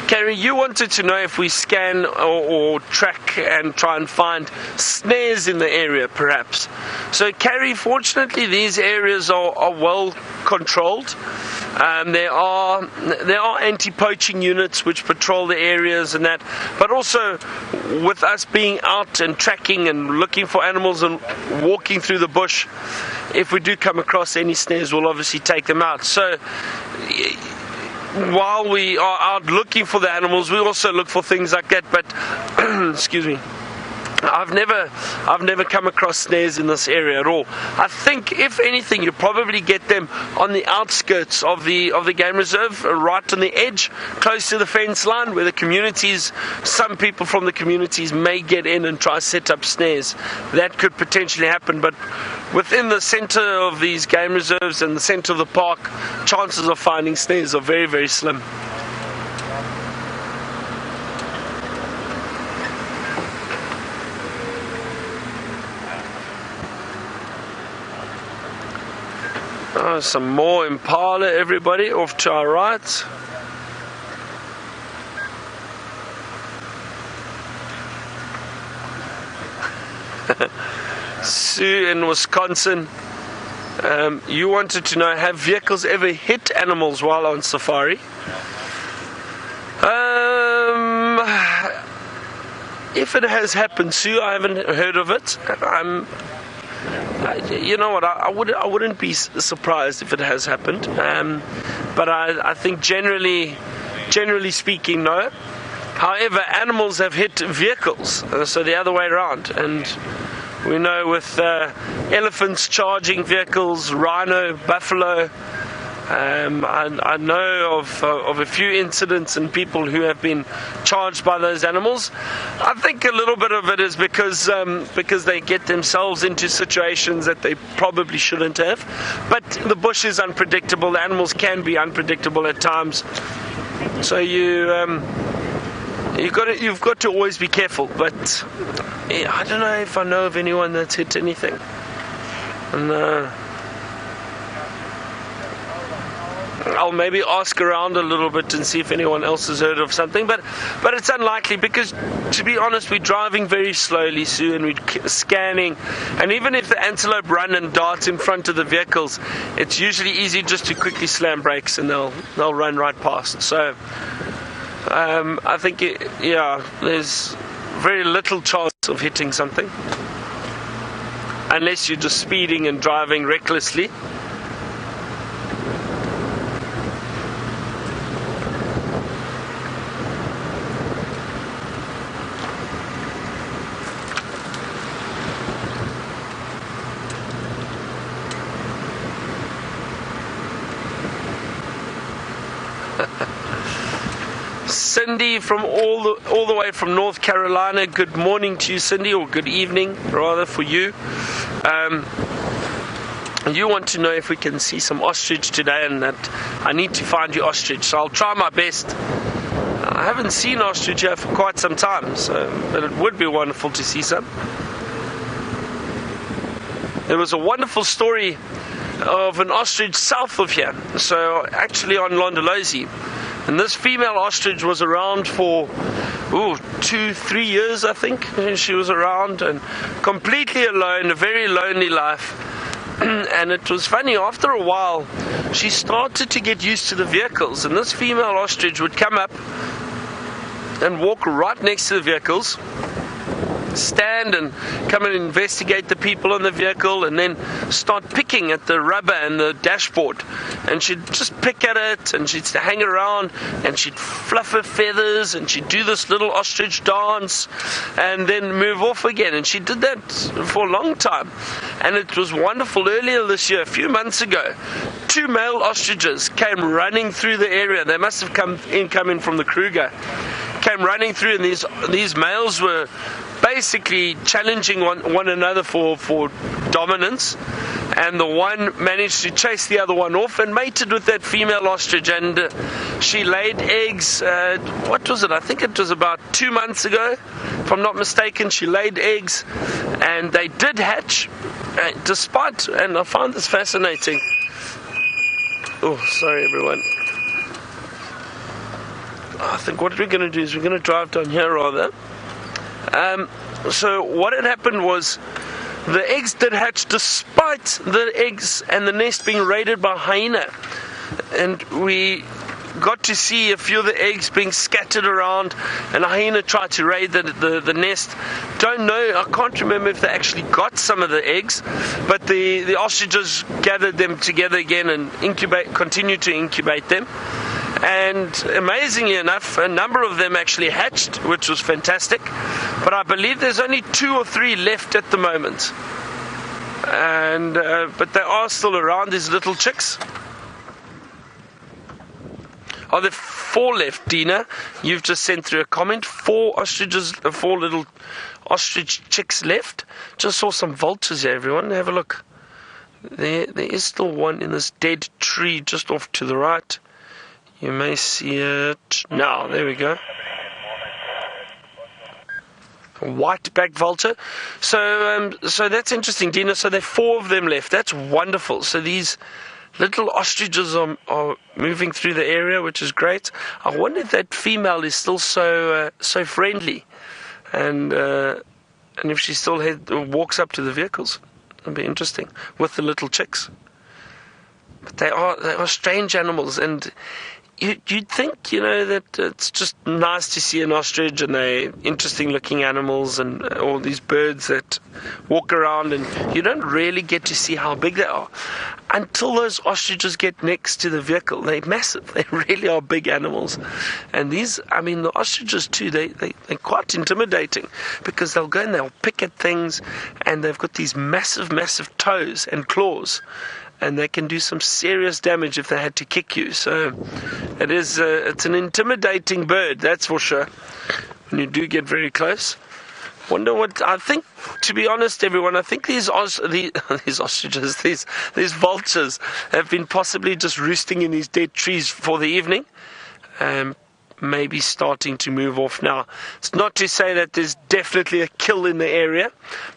Carrie, you wanted to know if we scan or track and try and find snares in the area, perhaps. So, Carrie, fortunately, these areas are well controlled. There are anti-poaching units which patrol the areas and that, but also with us being out and tracking and looking for animals and walking through the bush, if we do come across any snares, we'll obviously take them out. So while we are out looking for the animals, we also look for things like that. But excuse me, I've never come across snares in this area at all. I think, if anything, you probably get them on the outskirts of the game reserve, right on the edge, close to the fence line, where the communities, some people from the communities may get in and try to set up snares. That could potentially happen, but within the center of these game reserves and the center of the park, chances of finding snares are very, very slim. Some more Impala, everybody, off to our right. Sue in Wisconsin, you wanted to know, have vehicles ever hit animals while on safari? If it has happened, Sue, I haven't heard of it. You know what, I wouldn't be surprised if it has happened, but I think generally speaking, no. However, animals have hit vehicles, so the other way around, and we know with elephants charging vehicles, rhino, buffalo, I know of a few incidents and people who have been charged by those animals. I think a little bit of it is because they get themselves into situations that they probably shouldn't have. But the bush is unpredictable. The animals can be unpredictable at times. So you've got to always be careful. But I don't know if I know of anyone that's hit anything. And I'll maybe ask around a little bit and see if anyone else has heard of something, but it's unlikely, because, to be honest, we're driving very slowly, Sue, and we're scanning, and even if the antelope run and dart in front of the vehicles, it's usually easy just to quickly slam brakes and they'll run right past. So I think there's very little chance of hitting something, unless you're just speeding and driving recklessly. Cindy from all the way from North Carolina. Good morning to you, Cindy, or good evening rather for you. You want to know if we can see some ostrich today, and that I need to find you ostrich, so I'll try my best. I haven't seen ostrich here for quite some time, but it would be wonderful to see some. There was a wonderful story of an ostrich south of here, so actually on Londolozi. And this female ostrich was around for 2-3 years, I think. She was around and completely alone, a very lonely life. And it was funny, after a while, she started to get used to the vehicles. And this female ostrich would come up and walk right next to the vehicles, stand and come and investigate the people on the vehicle, and then start picking at the rubber and the dashboard, and she'd just pick at it, and she'd hang around, and she'd fluff her feathers, and she'd do this little ostrich dance, and then move off again. And she did that for a long time, and it was wonderful. Earlier this year, a few months ago, 2 male ostriches came running through the area. They must have come in from the Kruger, came running through, and these males were basically challenging one another for dominance, and the one managed to chase the other one off and mated with that female ostrich, and she laid eggs, what was it, I think it was about 2 months ago, if I'm not mistaken. She laid eggs, and they did hatch, despite, and I found this fascinating. Oh, sorry everyone. I think what we're going to do is we're going to drive down here rather. So what had happened was the eggs did hatch despite the eggs and the nest being raided by hyena, and we got to see a few of the eggs being scattered around, and a hyena tried to raid the nest. Don't know, I can't remember if they actually got some of the eggs, but the ostriches gathered them together again and continued to incubate them. And amazingly enough, a number of them actually hatched, which was fantastic. But I believe there's only 2 or 3 left at the moment. And but they are still around, these little chicks. Are there 4 left, Dina? You've just sent through a comment. 4 little ostrich chicks left. Just saw some vultures here, everyone. Have a look. There is still one in this dead tree just off to the right. You may see it now. There we go. A white-backed vulture. So that's interesting, Dina. So there are 4 of them left. That's wonderful. So these little ostriches are moving through the area, which is great. I wonder if that female is still so friendly, and if she still walks up to the vehicles. It'll be interesting with the little chicks. But they are strange animals, and you'd think, that it's just nice to see an ostrich, and they're interesting looking animals, and all these birds that walk around, and you don't really get to see how big they are until those ostriches get next to the vehicle. They're massive. They really are big animals. And the ostriches too, they're quite intimidating, because they'll go and they'll pick at things, and they've got these massive, massive toes and claws, and they can do some serious damage if they had to kick you. So it's an intimidating bird, that's for sure, when you do get very close. Wonder what, I think, to be honest, everyone, I think these ostriches, these vultures have been possibly just roosting in these dead trees for the evening, maybe starting to move off now. It's not to say that there's definitely a kill in the area.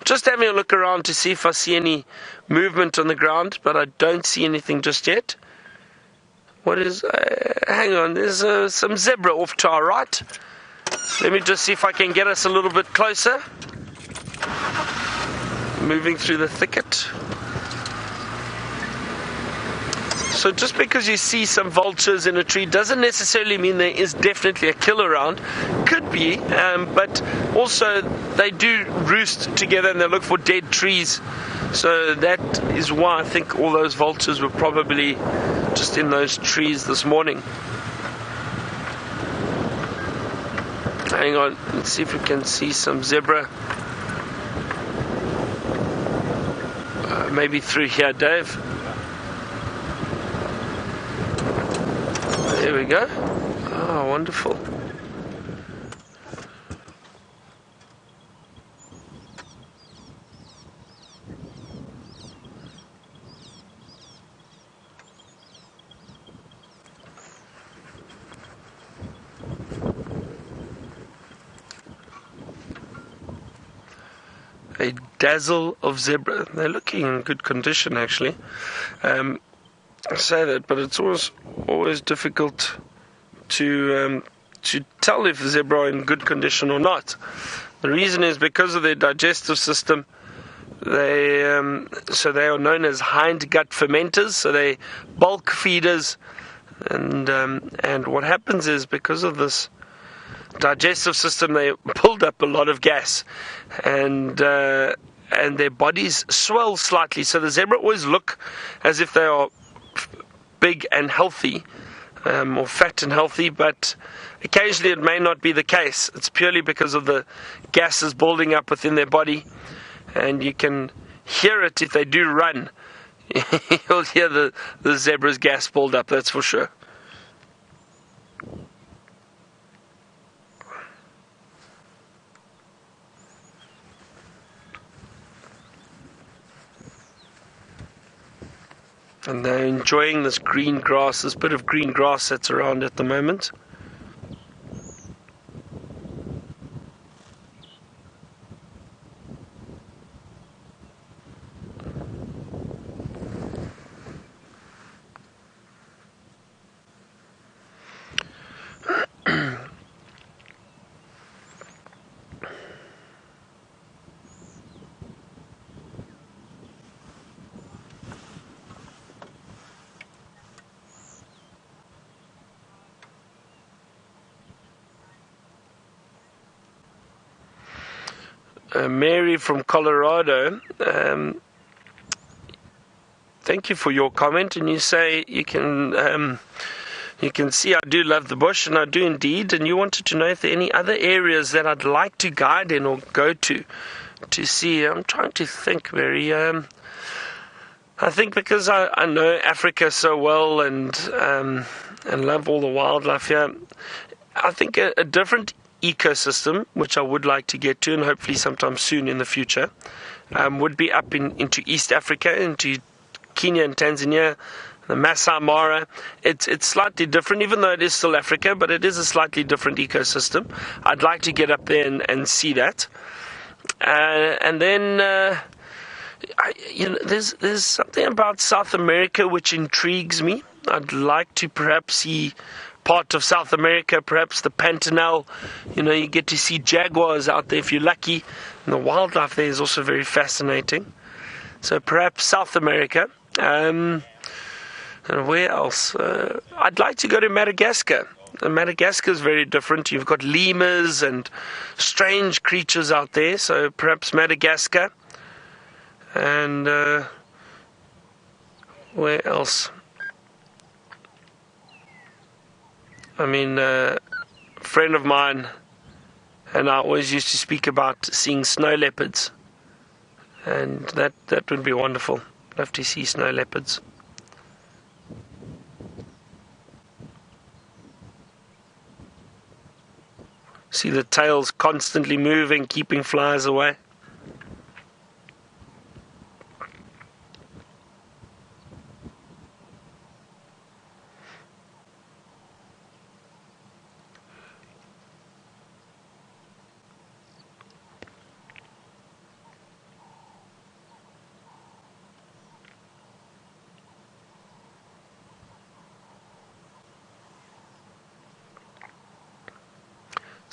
Just having a look around to see if I see any movement on the ground, but I don't see anything just yet. What is... hang on, there's some zebra off to our right. Let me just see if I can get us a little bit closer. Moving through the thicket. So just because you see some vultures in a tree doesn't necessarily mean there is definitely a kill around. Could be, but also they do roost together and they look for dead trees. So that is why I think all those vultures were probably just in those trees this morning. Hang on, let's see if we can see some zebra. Maybe through here, Dave. There we go. Oh, wonderful. A dazzle of zebra. They're looking in good condition, actually. I say that, but it's always difficult to tell if the zebra are in good condition or not. The reason is because of their digestive system. They are known as hind gut fermenters. So they bulk feeders, and what happens is because of this digestive system, they build up a lot of gas, and their bodies swell slightly. So the zebra always look as if they are big and healthy, or fat and healthy, but occasionally it may not be the case. It's purely because of the gases building up within their body, and you can hear it if they do run. You'll hear the zebra's gas build up, that's for sure. And they're enjoying this green grass, this bit of green grass that's around at the moment. Mary from Colorado, thank you for your comment, and you say you can see I do love the bush, and I do indeed, and you wanted to know if there are any other areas that I'd like to guide in or go to see. I'm trying to think, Mary. I think because I know Africa so well and love all the wildlife here, I think a different ecosystem, which I would like to get to, and hopefully sometime soon in the future, would be up into East Africa, into Kenya and Tanzania, the Masai Mara. It's slightly different, even though it is still Africa, but it is a slightly different ecosystem. I'd like to get up there and see that. And then, there's something about South America which intrigues me. I'd like to perhaps see part of South America, perhaps the Pantanal. You get to see jaguars out there if you're lucky, and the wildlife there is also very fascinating. So perhaps South America. And where else? I'd like to go to Madagascar. Madagascar is very different. You've got lemurs and strange creatures out there, so perhaps Madagascar. And where else? I mean, a friend of mine and I always used to speak about seeing snow leopards, and that would be wonderful. Love to see snow leopards. See the tails constantly moving, keeping flies away.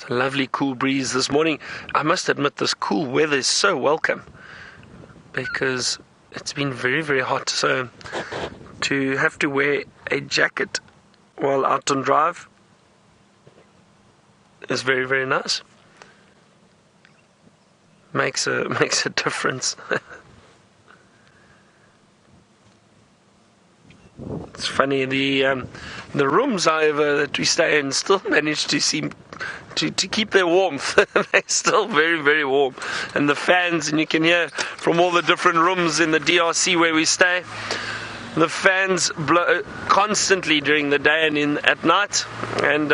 It's a lovely cool breeze this morning. I must admit, this cool weather is so welcome because it's been very, very hot. So to have to wear a jacket while out on drive is very, very nice. Makes a difference. It's funny, the rooms, however, that we stay in still manage to seem to keep their warmth. They're still very, very warm. And the fans, and you can hear from all the different rooms in the DRC where we stay, the fans blow constantly during the day and at night. And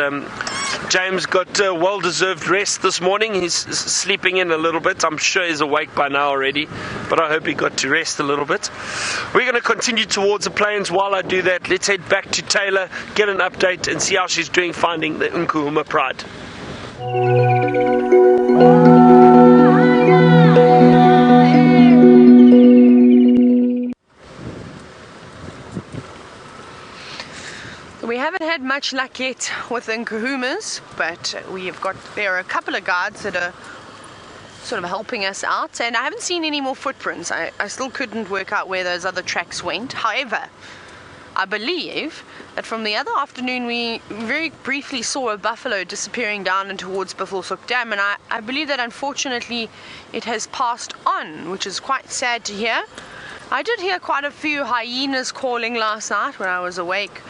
James got well-deserved rest this morning. He's sleeping in a little bit. I'm sure he's awake by now already, but I hope he got to rest a little bit. We're going to continue towards the plains. While I do that, let's head back to Taylor, get an update, and see how she's doing finding the Nkuhuma Pride. We haven't had much luck yet with the Enkahumas, but there are a couple of guides that are sort of helping us out, and I haven't seen any more footprints. I still couldn't work out where those other tracks went. However, I believe that from the other afternoon we very briefly saw a buffalo disappearing down and towards Vultures Dam, and I believe that unfortunately it has passed on, which is quite sad to hear. I did hear quite a few hyenas calling last night when I was awake,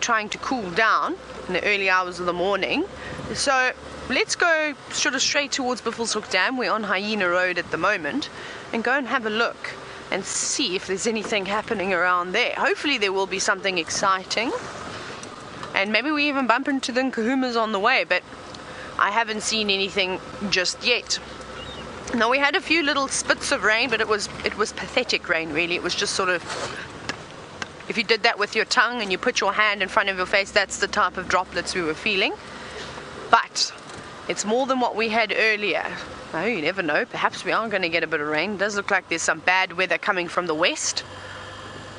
trying to cool down in the early hours of the morning. So let's go sort of straight towards Vultures Dam. We're on Hyena Road at the moment, and go and have a look and see if there's anything happening around there. Hopefully there will be something exciting, and maybe we even bump into the Enkahumas on the way, but I haven't seen anything just yet. Now, we had a few little spits of rain, but it was pathetic rain really. It was just sort of if you did that with your tongue and you put your hand in front of your face, that's the type of droplets we were feeling. But it's more than what we had earlier. Oh, you never know. Perhaps we are going to get a bit of rain. It does look like there's some bad weather coming from the west.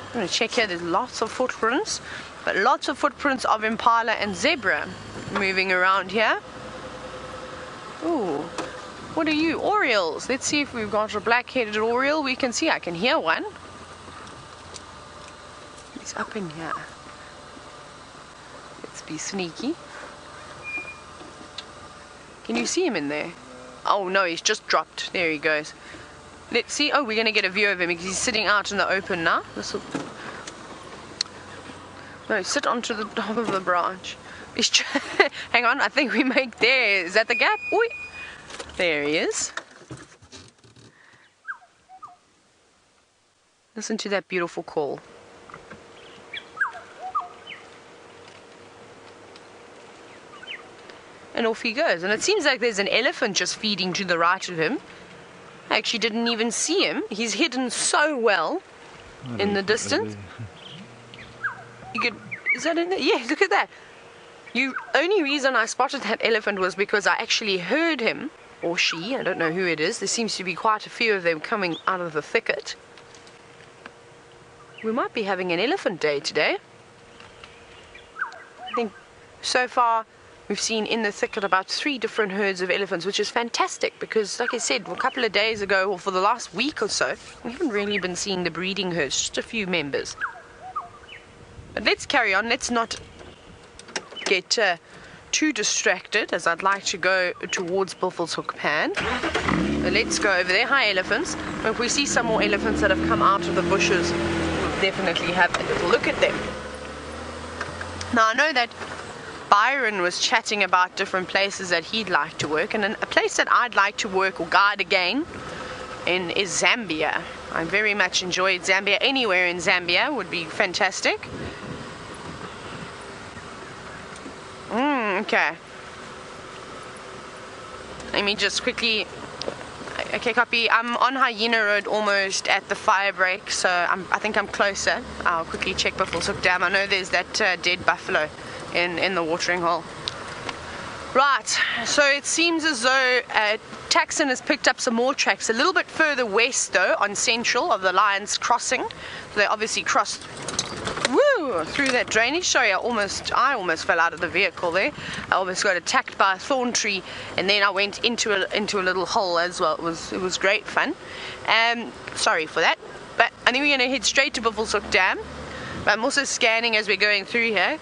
I'm going to check here. There's lots of footprints, but lots of footprints of impala and zebra moving around here. Ooh, what are you? Orioles. Let's see if we've got a black-headed oriole. We can see. I can hear one. He's up in here. Let's be sneaky. Can you see him in there? Oh no, he's just dropped. There he goes. Let's see. Oh, we're going to get a view of him because he's sitting out in the open now. No, sit onto the top of the branch. Hang on, I think we make there. Is that the gap? Oi. There he is. Listen to that beautiful call. And off he goes. And it seems like there's an elephant just feeding to the right of him. I actually didn't even see him. He's hidden so well in the distance. You could, is that in there? Yeah, look at that. Only reason I spotted that elephant was because I actually heard him, or she, I don't know who it is. There seems to be quite a few of them coming out of the thicket. We might be having an elephant day today. I think so far we've seen in the thicket about 3 different herds of elephants, which is fantastic because, like I said, a couple of days ago, or for the last week or so, we haven't really been seeing the breeding herds, just a few members. But let's carry on. Let's not get too distracted, as I'd like to go towards Buffalo's Hook Pan. So let's go over there. Hi, elephants. If we see some more elephants that have come out of the bushes, we'll definitely have a little look at them. Now, I know that Byron was chatting about different places that he'd like to work, and a place that I'd like to work or guide again in is Zambia. I very much enjoyed Zambia. Anywhere in Zambia would be fantastic. Okay. Let me just quickly... Okay, copy. I'm on Hyena Road, almost at the fire break, so I think I'm closer. I'll quickly check Buffalo's Hook Dam. I know there's that dead buffalo in the watering hole. Right, so it seems as though Taxon has picked up some more tracks a little bit further west, though, on Central of the Lions Crossing. So they obviously crossed through that drainage. Sorry, I almost fell out of the vehicle there. I almost got attacked by a thorn tree, and then I went into a little hole as well. It was great fun. Sorry for that. But I think we're going to head straight to Buffalo's Hook Dam. But I'm also scanning as we're going through here,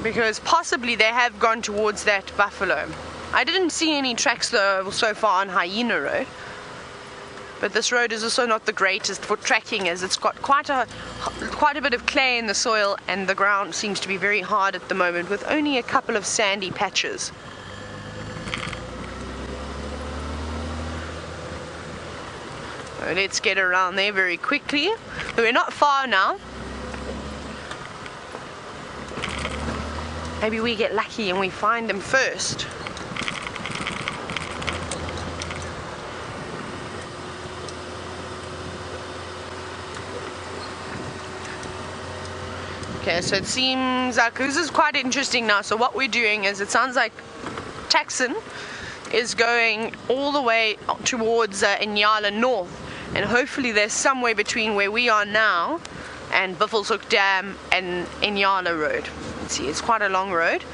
because possibly they have gone towards that buffalo. I didn't see any tracks though so far on Hyena Road, but this road is also not the greatest for tracking, as it's got quite a bit of clay in the soil, and the ground seems to be very hard at the moment with only a couple of sandy patches. So let's get around there very quickly. We're not far now. Maybe we get lucky and we find them first. Okay, so it seems like this is quite interesting now. So what we're doing is, it sounds like Taxon is going all the way towards Inyala North, and hopefully there's somewhere between where we are now and Buffalo's Hook Dam and Inyala Road. See, it's quite a long road,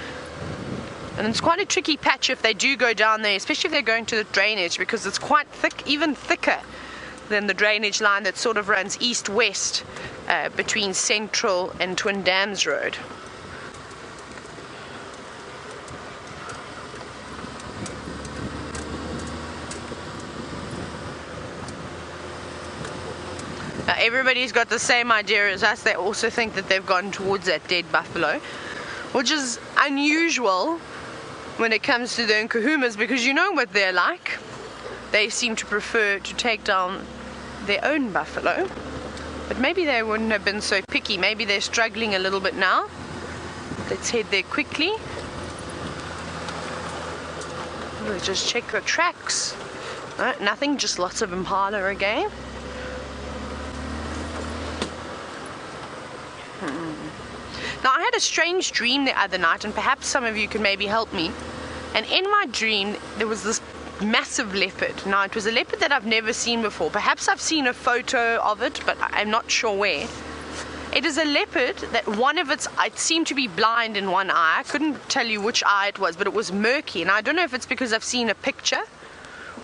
and it's quite a tricky patch if they do go down there, especially if they're going to the drainage, because it's quite thick, even thicker than the drainage line that sort of runs east-west between Central and Twin Dams Road. Everybody's got the same idea as us. They also think that they've gone towards that dead buffalo, which is unusual when it comes to the Enkahumas, because you know what they're like. They seem to prefer to take down their own buffalo, but maybe they wouldn't have been so picky. Maybe they're struggling a little bit now. Let's head there quickly. Let's just check the tracks. No, nothing, just lots of impala again. Now, I had a strange dream the other night, and perhaps some of you can maybe help me. And in my dream, there was this massive leopard. Now, it was a leopard that I've never seen before. Perhaps I've seen a photo of it, but I'm not sure where. It is a leopard that it seemed to be blind in one eye. I couldn't tell you which eye it was, but it was murky. And I don't know if it's because I've seen a picture,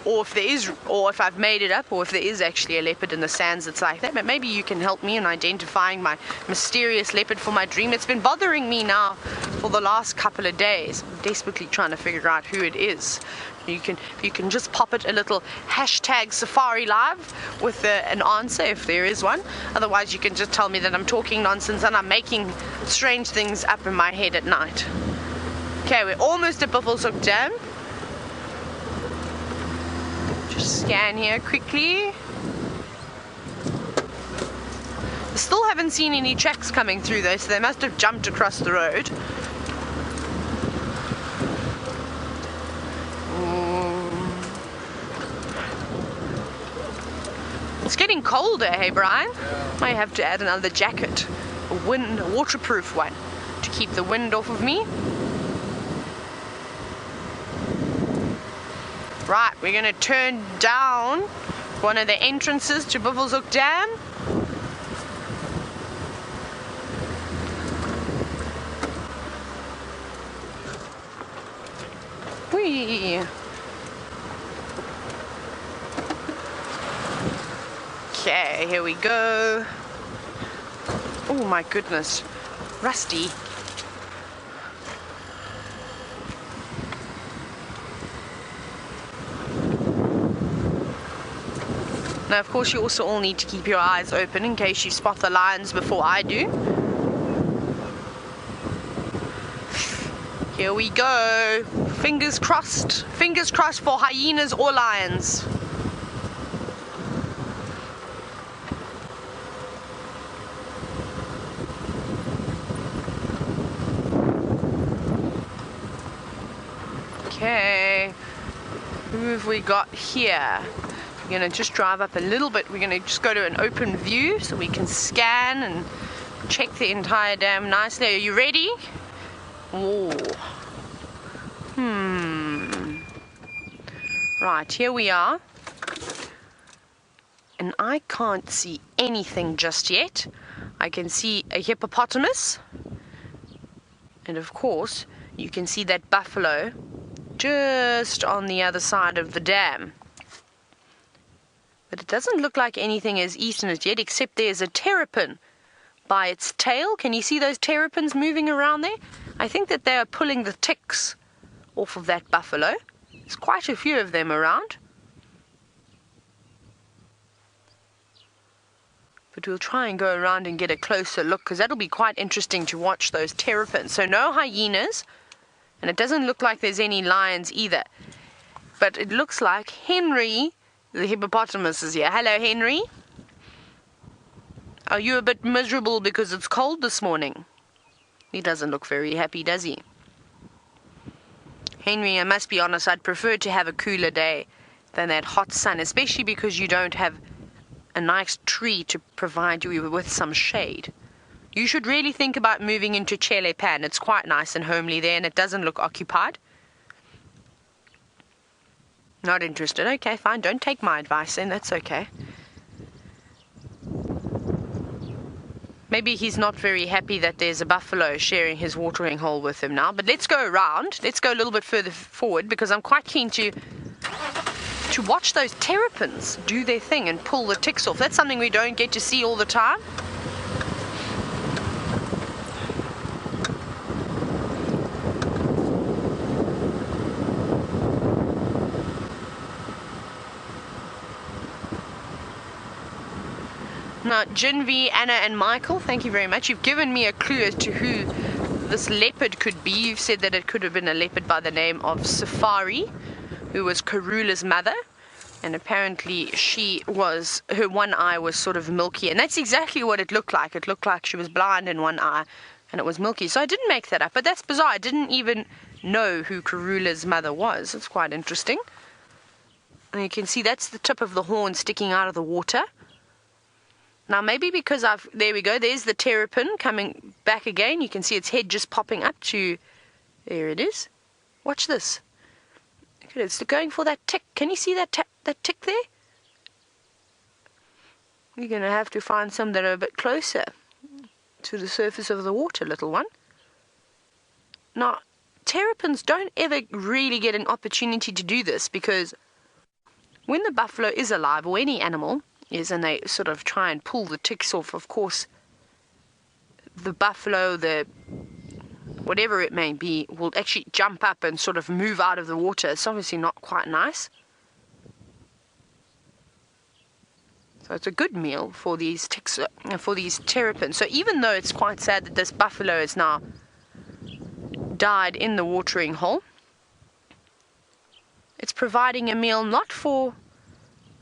or if I've made it up, or if there is actually a leopard in the sands that's like that. But maybe you can help me in identifying my mysterious leopard for my dream. It's been bothering me now for the last couple of days. I'm desperately trying to figure out who it is. You can just pop it a little hashtag Safari Live with an answer if there is one. Otherwise, you can just tell me that I'm talking nonsense and I'm making strange things up in my head at night. Okay, we're almost at Vultures Dam. Just scan here quickly. I still haven't seen any tracks coming through though, so they must have jumped across the road. It's getting colder, hey Brian? Might have to add another jacket, a waterproof one, to keep the wind off of me. Right, we're going to turn down one of the entrances to Vultures Dam. Whee! Okay, here we go. Oh my goodness, rusty. Now, of course, you also all need to keep your eyes open in case you spot the lions before I do. Here we go. Fingers crossed. Fingers crossed for hyenas or lions. Okay. Who have we got here? We're going to just drive up a little bit. We're going to just go to an open view so we can scan and check the entire dam nicely. Are you ready? Oh. Right, here we are. And I can't see anything just yet. I can see a hippopotamus. And of course, you can see that buffalo just on the other side of the dam. But it doesn't look like anything has eaten it yet, except there's a terrapin by its tail. Can you see those terrapins moving around there? I think that they are pulling the ticks off of that buffalo. There's quite a few of them around. But we'll try and go around and get a closer look, because that'll be quite interesting to watch those terrapins. So no hyenas, and it doesn't look like there's any lions either. But it looks like Henry, the hippopotamus, is here. Hello, Henry. Are you a bit miserable because it's cold this morning? He doesn't look very happy, does he? Henry, I must be honest, I'd prefer to have a cooler day than that hot sun, especially because you don't have a nice tree to provide you with some shade. You should really think about moving into Chele Pan. It's quite nice and homely there, and it doesn't look occupied. Not interested. Okay, fine. Don't take my advice then. That's okay. Maybe he's not very happy that there's a buffalo sharing his watering hole with him now. But let's go around. Let's go a little bit further forward, because I'm quite keen to watch those terrapins do their thing and pull the ticks off. That's something we don't get to see all the time. Now, Jinvi, Anna and Michael, thank you very much. You've given me a clue as to who this leopard could be. You've said that it could have been a leopard by the name of Safari, who was Karula's mother. And apparently her one eye was sort of milky. And that's exactly what it looked like. It looked like she was blind in one eye and it was milky. So I didn't make that up, but that's bizarre. I didn't even know who Karula's mother was. It's quite interesting. And you can see that's the tip of the horn sticking out of the water. Now maybe because there we go, there's the terrapin coming back again. You can see its head just popping up to, there it is. Watch this. Look at it, it's going for that tick. Can you see that tick there? You're going to have to find some that are a bit closer to the surface of the water, little one. Now, terrapins don't ever really get an opportunity to do this because when the buffalo is alive, or any animal is, and they sort of try and pull the ticks off, of course, the buffalo, whatever it may be, will actually jump up and sort of move out of the water. It's obviously not quite nice. So it's a good meal for these ticks, for these terrapins. So even though it's quite sad that this buffalo has now died in the watering hole, it's providing a meal not for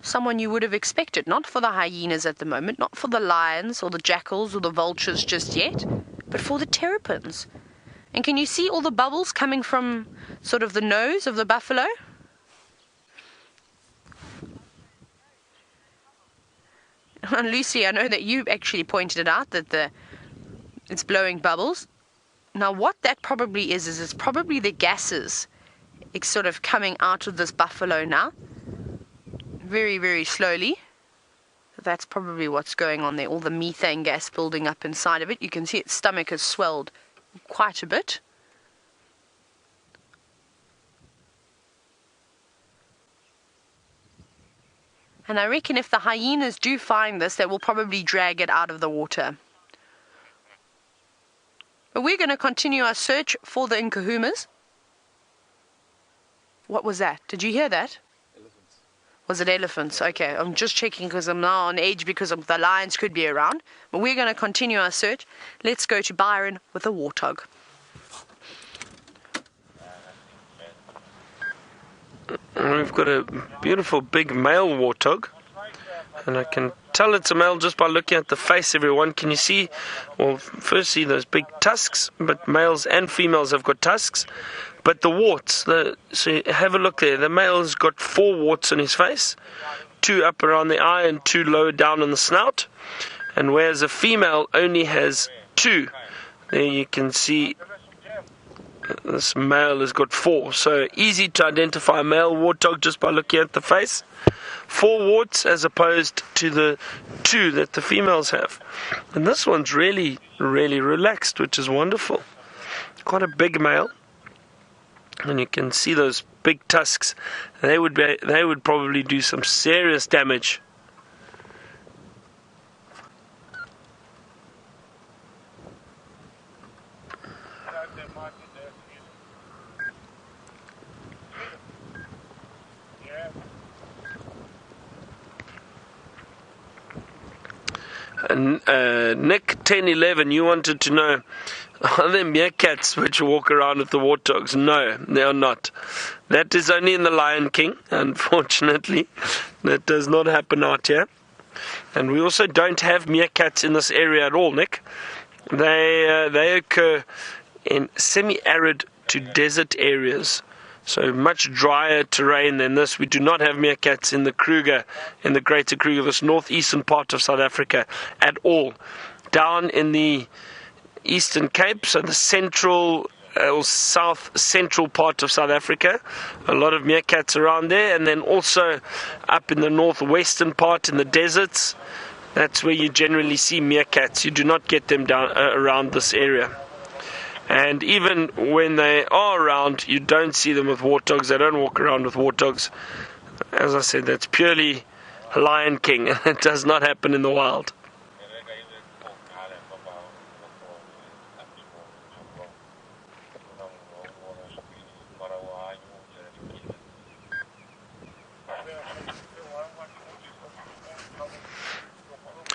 someone you would have expected, not for the hyenas at the moment, not for the lions or the jackals or the vultures just yet, but for the terrapins. And can you see all the bubbles coming from sort of the nose of the buffalo? And Lucy, I know that you actually pointed it out that it's blowing bubbles. Now what that probably is it's probably the gases. It's sort of coming out of this buffalo now. Very, very slowly. That's probably what's going on there. All the methane gas building up inside of it. You can see its stomach has swelled quite a bit. And I reckon if the hyenas do find this, they will probably drag it out of the water. But we're going to continue our search for the Enkahumas. What was that? Did you hear that? Elephants. Was it elephants? Okay, I'm just checking because I'm now on edge because the lions could be around. But we're going to continue our search. Let's go to Byron with a warthog. We've got a beautiful big male warthog, and I can tell it's a male just by looking at the face, everyone. Can you see? Well, firstly, those big tusks, but males and females have got tusks. But the warts, so have a look there. The male's got 4 warts on his face, 2 up around the eye and 2 lower down on the snout. And whereas a female only has 2, there you can see this male has got 4. So easy to identify a male warthog just by looking at the face. 4 warts as opposed to the 2 that the females have. And this one's really, really relaxed, which is wonderful. Quite a big male. And you can see those big tusks. They would probably do some serious damage. And Nick 1011, you wanted to know, are there meerkats which walk around with the warthogs? No, they are not. That is only in the Lion King, unfortunately. That does not happen out here. And we also don't have meerkats in this area at all, Nick. They occur in semi-arid to desert areas. So much drier terrain than this. We do not have meerkats in the Kruger, in the Greater Kruger, this northeastern part of South Africa at all. Down in the Eastern Cape, so the central or south central part of South Africa, a lot of meerkats around there, and then also up in the northwestern part in the deserts. That's where you generally see meerkats. You do not get them down around this area. And even when they are around, you don't see them with warthogs. They don't walk around with warthogs. As I said, that's purely Lion King. It does not happen in the wild.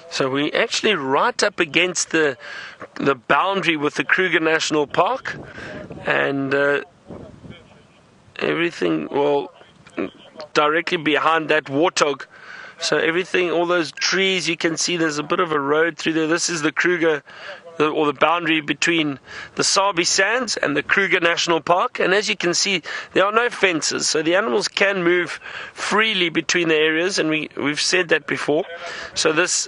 So we're actually right up against the boundary with the Kruger National Park, and everything, well, directly behind that warthog. So everything, all those trees, you can see there's a bit of a road through there. This is the Kruger, or the boundary between the Sabi Sands and the Kruger National Park. And as you can see, there are no fences, so the animals can move freely between the areas, and we've said that before. So this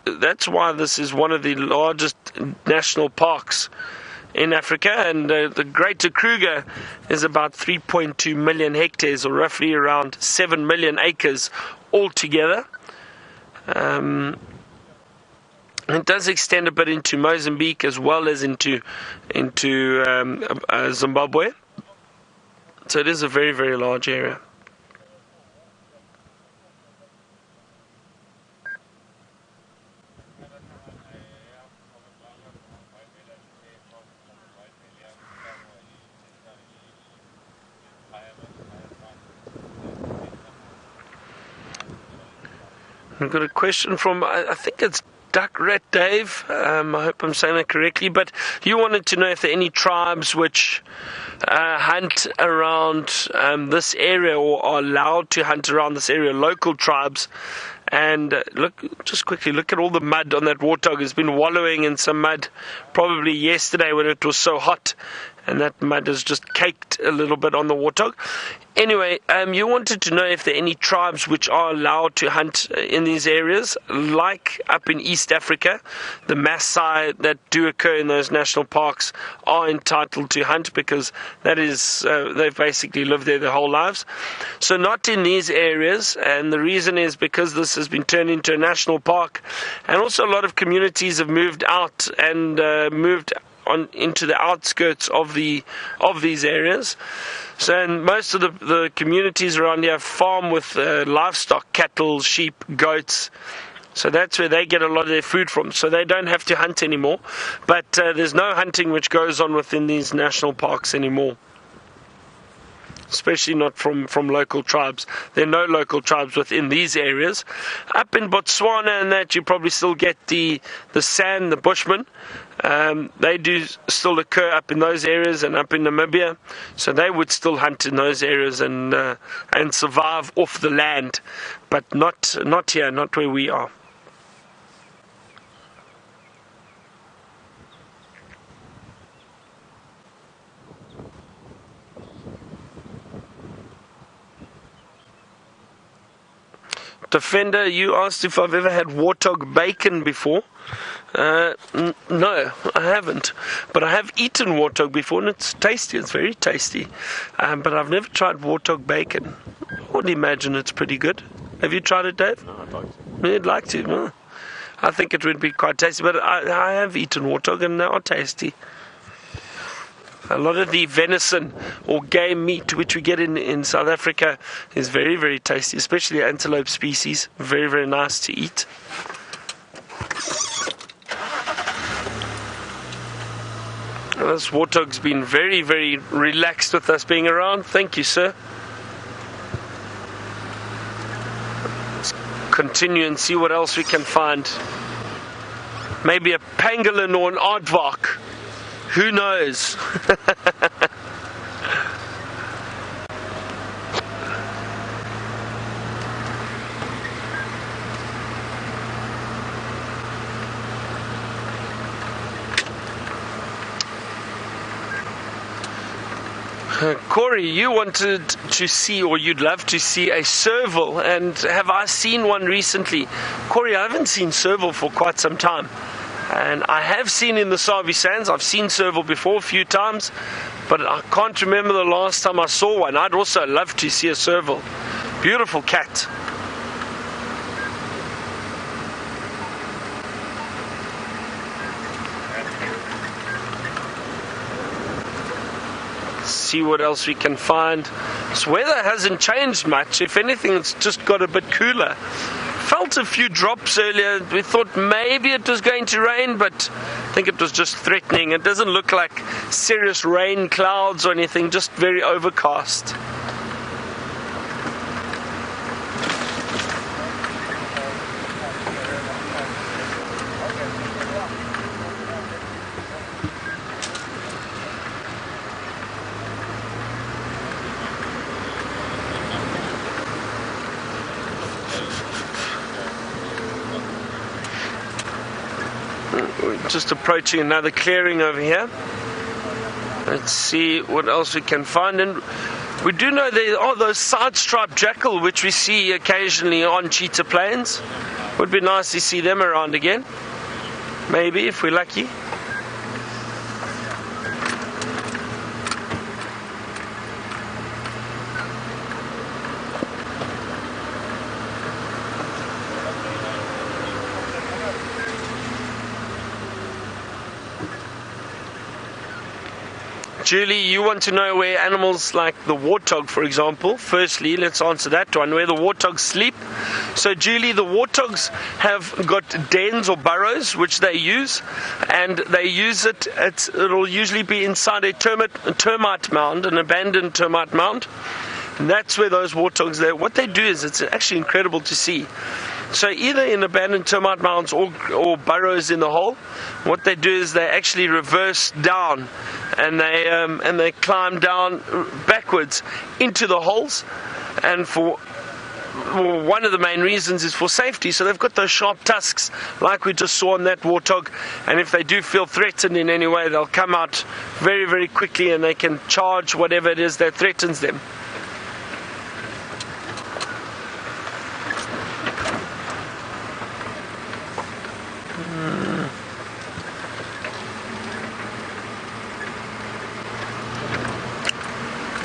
that's why this is one of the largest national parks in Africa, and the Greater Kruger is about 3.2 million hectares, or roughly around 7 million acres altogether. It does extend a bit into Mozambique as well as into Zimbabwe. So it is a very, very large area. We've got a question from, I think it's Duck Rat Dave. I hope I'm saying that correctly, but you wanted to know if there are any tribes which hunt around this area, or are allowed to hunt around this area, local tribes. And just quickly look at all the mud on that warthog. It's been wallowing in some mud probably yesterday when it was so hot, and that mud has just caked a little bit on the warthog. Anyway, you wanted to know if there are any tribes which are allowed to hunt in these areas, like up in East Africa. The Maasai that do occur in those national parks are entitled to hunt, because that is, they've basically lived there their whole lives. So not in these areas, and the reason is because this has been turned into a national park, and also a lot of communities have moved out and moved on into the outskirts of these areas. So, and most of the communities around here farm with livestock, cattle, sheep, goats. So that's where they get a lot of their food from. So they don't have to hunt anymore. But there's no hunting which goes on within these national parks anymore, especially not from local tribes. There are no local tribes within these areas. Up in Botswana and that, you probably still get the San, the Bushmen. They do still occur up in those areas, and up in Namibia. So they would still hunt in those areas and survive off the land, but not here, not where we are. Defender, you asked if I've ever had warthog bacon before. No, I haven't. But I have eaten warthog before, and it's tasty. It's very tasty. But I've never tried warthog bacon. I would imagine it's pretty good. Have you tried it, Dave? No, I'd like to. You'd like to? Well, I think it would be quite tasty. But I have eaten warthog, and they are tasty. A lot of the venison or game meat which we get in South Africa is very, very tasty, especially the antelope species. Very, very nice to eat. This warthog's been very, very relaxed with us being around. Thank you, sir. Let's continue and see what else we can find. Maybe a pangolin or an aardvark. Who knows? Corey, you wanted to see, or you'd love to see, a serval, and have I seen one recently? Corey, I haven't seen serval for quite some time. And I have seen in the Sabi Sands, I've seen serval before a few times, but I can't remember the last time I saw one. I'd also love to see a serval. Beautiful cat. See what else we can find. This weather hasn't changed much. If anything, it's just got a bit cooler. Felt a few drops earlier. We thought maybe it was going to rain, but I think it was just threatening. It doesn't look like serious rain clouds or anything, just very overcast. Just approaching another clearing over here. Let's see what else we can find. And we do know there are those side-striped jackal which we see occasionally on cheetah plains. Would be nice to see them around again. Maybe, if we're lucky. Julie, you want to know where animals like the warthog, for example. Firstly, let's answer that one, where the warthogs sleep. So, Julie, the warthogs have got dens or burrows which they use, and they use it. It'll usually be inside a termite mound, an abandoned termite mound. And that's where those warthogs, what they do is, it's actually incredible to see. So either in abandoned termite mounds or burrows in the hole, what they do is they actually reverse down, and they climb down backwards into the holes. And for one of the main reasons is for safety. So they've got those sharp tusks like we just saw on that warthog, and if they do feel threatened in any way, they'll come out very, very quickly, and they can charge whatever it is that threatens them.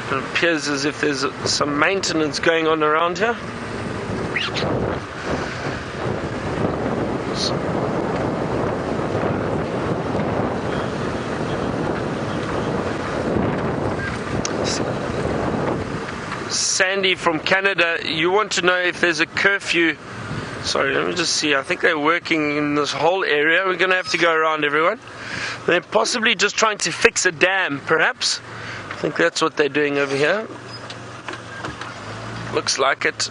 It appears as if there's some maintenance going on around here. Sandy from Canada, you want to know if there's a curfew. Sorry, let me just see. I think they're working in this whole area. We're going to have to go around, everyone. They're possibly just trying to fix a dam, perhaps. I think that's what they're doing over here. Looks like it.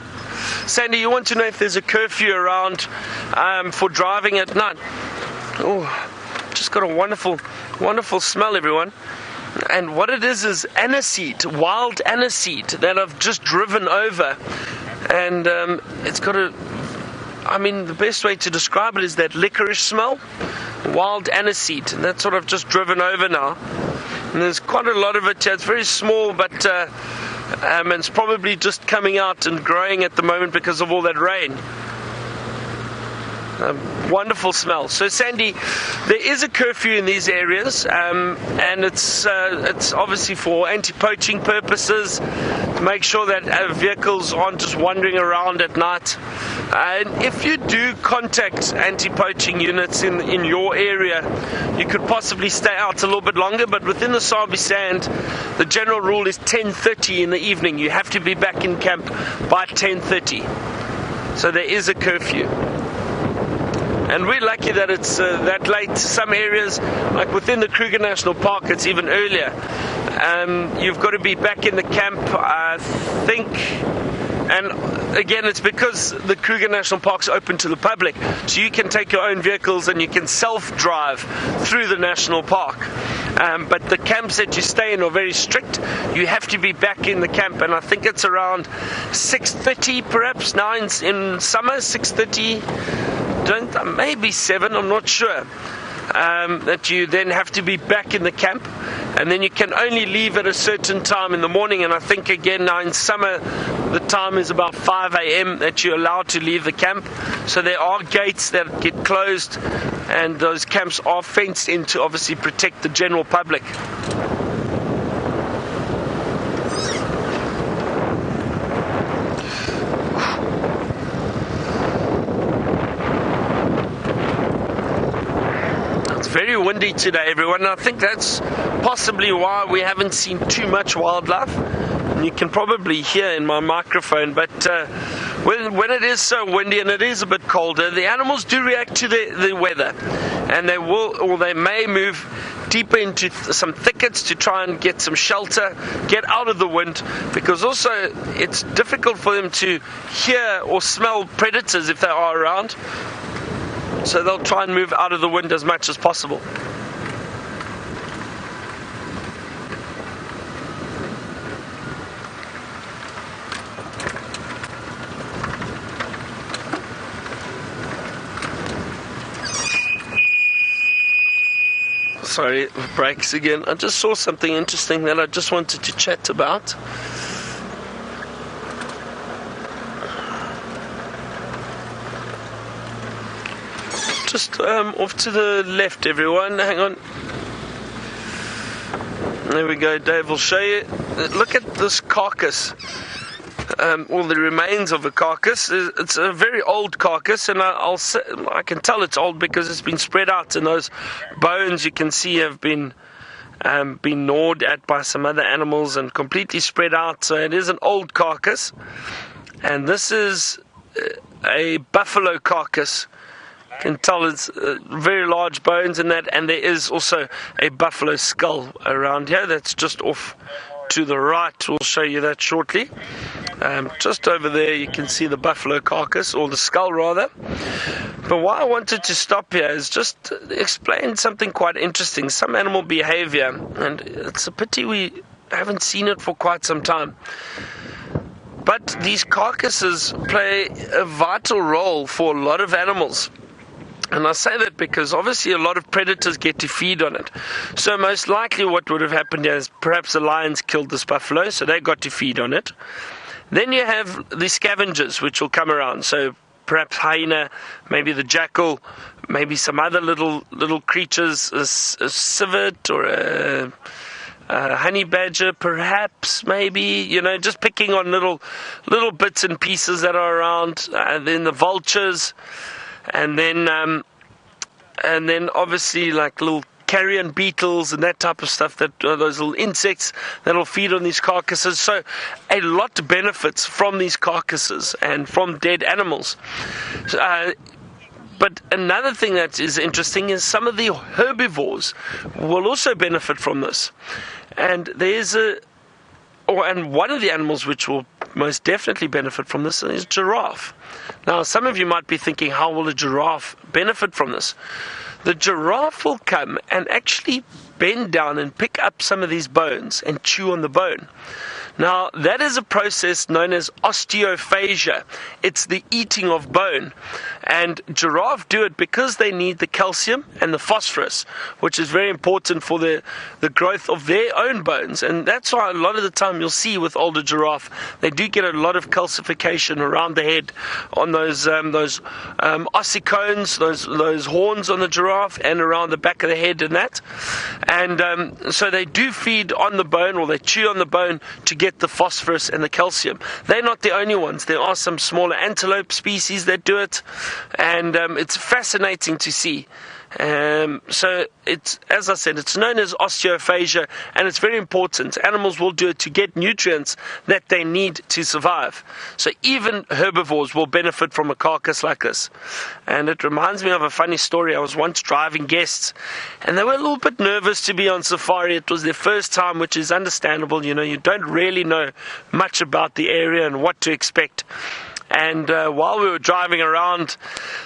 Sandy, you want to know if there's a curfew around for driving at night? Oh, just got a wonderful, wonderful smell, everyone. And what it is aniseed, wild aniseed that I've just driven over. And it's got the best way to describe it is that licorice smell. Wild aniseed. And that's what I've just driven over now. And there's quite a lot of it here. It's very small, but it's probably just coming out and growing at the moment because of all that rain. Wonderful smell. So, Sandy, there is a curfew in these areas, and it's obviously for anti-poaching purposes, to make sure that vehicles aren't just wandering around at night. And if you do contact anti-poaching units in your area, you could possibly stay out a little bit longer, but within the Sabi Sand, the general rule is 10:30 in the evening. You have to be back in camp by 10:30. So there is a curfew. And we're lucky that it's that late. Some areas, like within the Kruger National Park, it's even earlier. You've got to be back in the camp, I think. And again, it's because the Kruger National Park's open to the public. So you can take your own vehicles and you can self-drive through the national park. But the camps that you stay in are very strict. You have to be back in the camp, and I think it's around 6:30 perhaps now in summer, 6:30. Maybe 7, I'm not sure, that you then have to be back in the camp, and then you can only leave at a certain time in the morning. And I think again now in summer the time is about 5 a.m. that you're allowed to leave the camp. So there are gates that get closed, and those camps are fenced in to obviously protect the general public. Very windy today, everyone, and I think that's possibly why we haven't seen too much wildlife. And you can probably hear in my microphone, but when it is so windy and it is a bit colder, the animals do react to the weather, and they may move deeper into some thickets to try and get some shelter, get out of the wind, because also it's difficult for them to hear or smell predators if they are around. So they'll try and move out of the wind as much as possible. Sorry, breaks again. I just saw something interesting that I just wanted to chat about. just off to the left, everyone. Hang on. There we go. Dave will show you. Look at this carcass. All the remains of a carcass. It's a very old carcass, and I can tell it's old because it's been spread out, and those bones you can see have been gnawed at by some other animals and completely spread out. So it is an old carcass, and this is a buffalo carcass. You can tell it's very large bones in that, and there is also a buffalo skull around here that's just off to the right. We'll show you that shortly. Just over there you can see the buffalo carcass, or the skull rather. But why I wanted to stop here is just to explain something quite interesting, some animal behavior, and it's a pity we haven't seen it for quite some time. But these carcasses play a vital role for a lot of animals. And I say that because obviously a lot of predators get to feed on it. So most likely what would have happened here is perhaps the lions killed this buffalo, so they got to feed on it. Then you have the scavengers which will come around. So perhaps hyena, maybe the jackal, maybe some other little creatures, a civet or a honey badger, perhaps, maybe, just picking on little bits and pieces that are around. And then the vultures. And then obviously like little carrion beetles and that type of stuff, that those little insects that'll feed on these carcasses. So a lot benefits from these carcasses and from dead animals. But another thing that is interesting is some of the herbivores will also benefit from this. And and one of the animals which will most definitely benefit from this is giraffe. Now, some of you might be thinking, how will a giraffe benefit from this? The giraffe will come and actually bend down and pick up some of these bones and chew on the bone. Now, that is a process known as osteophagia. It's the eating of bone. And giraffe do it because they need the calcium and the phosphorus, which is very important for the growth of their own bones. And that's why a lot of the time you'll see with older giraffe, they do get a lot of calcification around the head on those ossicones, those horns on the giraffe, and around the back of the head and that. And so they do feed on the bone, or they chew on the bone to get the phosphorus and the calcium. They're not the only ones. There are some smaller antelope species that do it, and it's fascinating to see. So it's, as I said, it's known as osteophagia, and it's very important. Animals will do it to get nutrients that they need to survive. So even herbivores will benefit from a carcass like this. And it reminds me of a funny story. I was once driving guests, and they were a little bit nervous to be on safari. It was their first time, which is understandable. You don't really know much about the area and what to expect. And while we were driving around,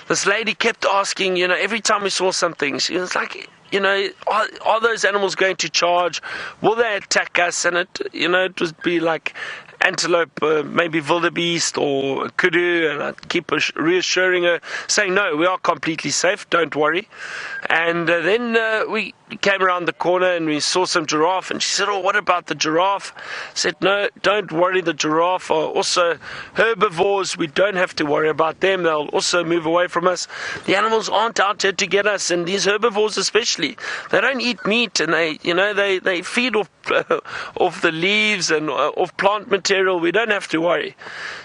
this lady kept asking, every time we saw something, she was like, are those animals going to charge? Will they attack us? And it would be like antelope, maybe wildebeest or kudu, and I'd keep reassuring her, saying, no, we are completely safe, don't worry. And then we came around the corner and we saw some giraffe, and she said, oh, what about the giraffe? I said, no, don't worry, the giraffe are also herbivores. We don't have to worry about them. They'll also move away from us. The animals aren't out here to get us, and these herbivores especially, they don't eat meat, and they feed off the leaves and off plant material. We don't have to worry.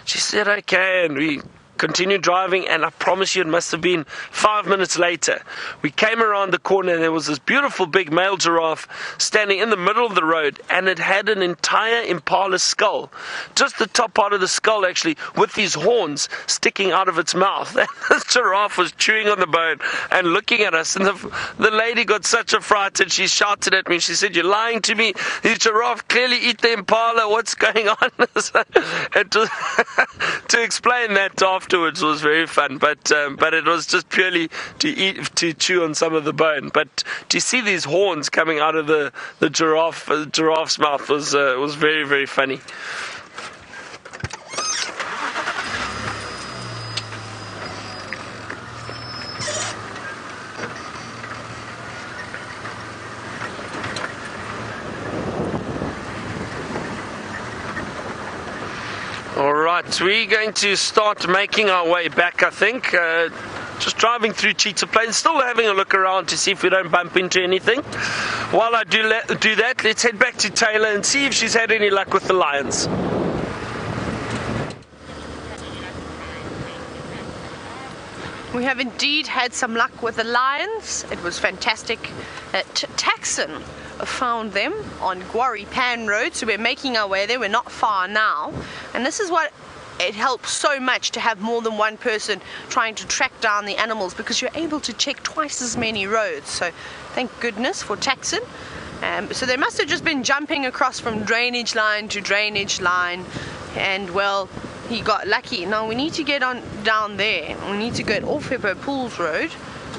She said, okay, and we continued driving, and I promise you it must have been 5 minutes later. We came around the corner, and there was this beautiful big male giraffe standing in the middle of the road, and it had an entire Impala skull, just the top part of the skull actually, with these horns sticking out of its mouth. And this giraffe was chewing on the bone and looking at us, and the lady got such a fright, and she shouted at me. She said, you're lying to me, these giraffe clearly eat the Impala, what's going on? To explain that afterwards was very fun, but it was just purely to chew on some of the bone. But to see these horns coming out of the giraffe's mouth was very, very funny. Alright, we're going to start making our way back, I think. Just driving through Cheetah Plain, still having a look around to see if we don't bump into anything. While I do that, let's head back to Taylor and see if she's had any luck with the lions. We have indeed had some luck with the lions. It was fantastic. Taxon found them on Quarry Pan Road, so we're making our way there. We're not far now, and this is what it helps so much to have more than one person trying to track down the animals, because you're able to check twice as many roads. So thank goodness for Taxon. So they must have just been jumping across from drainage line to drainage line, and well, he got lucky. Now we need to get on down there. We need to get off Hippo Pools Road,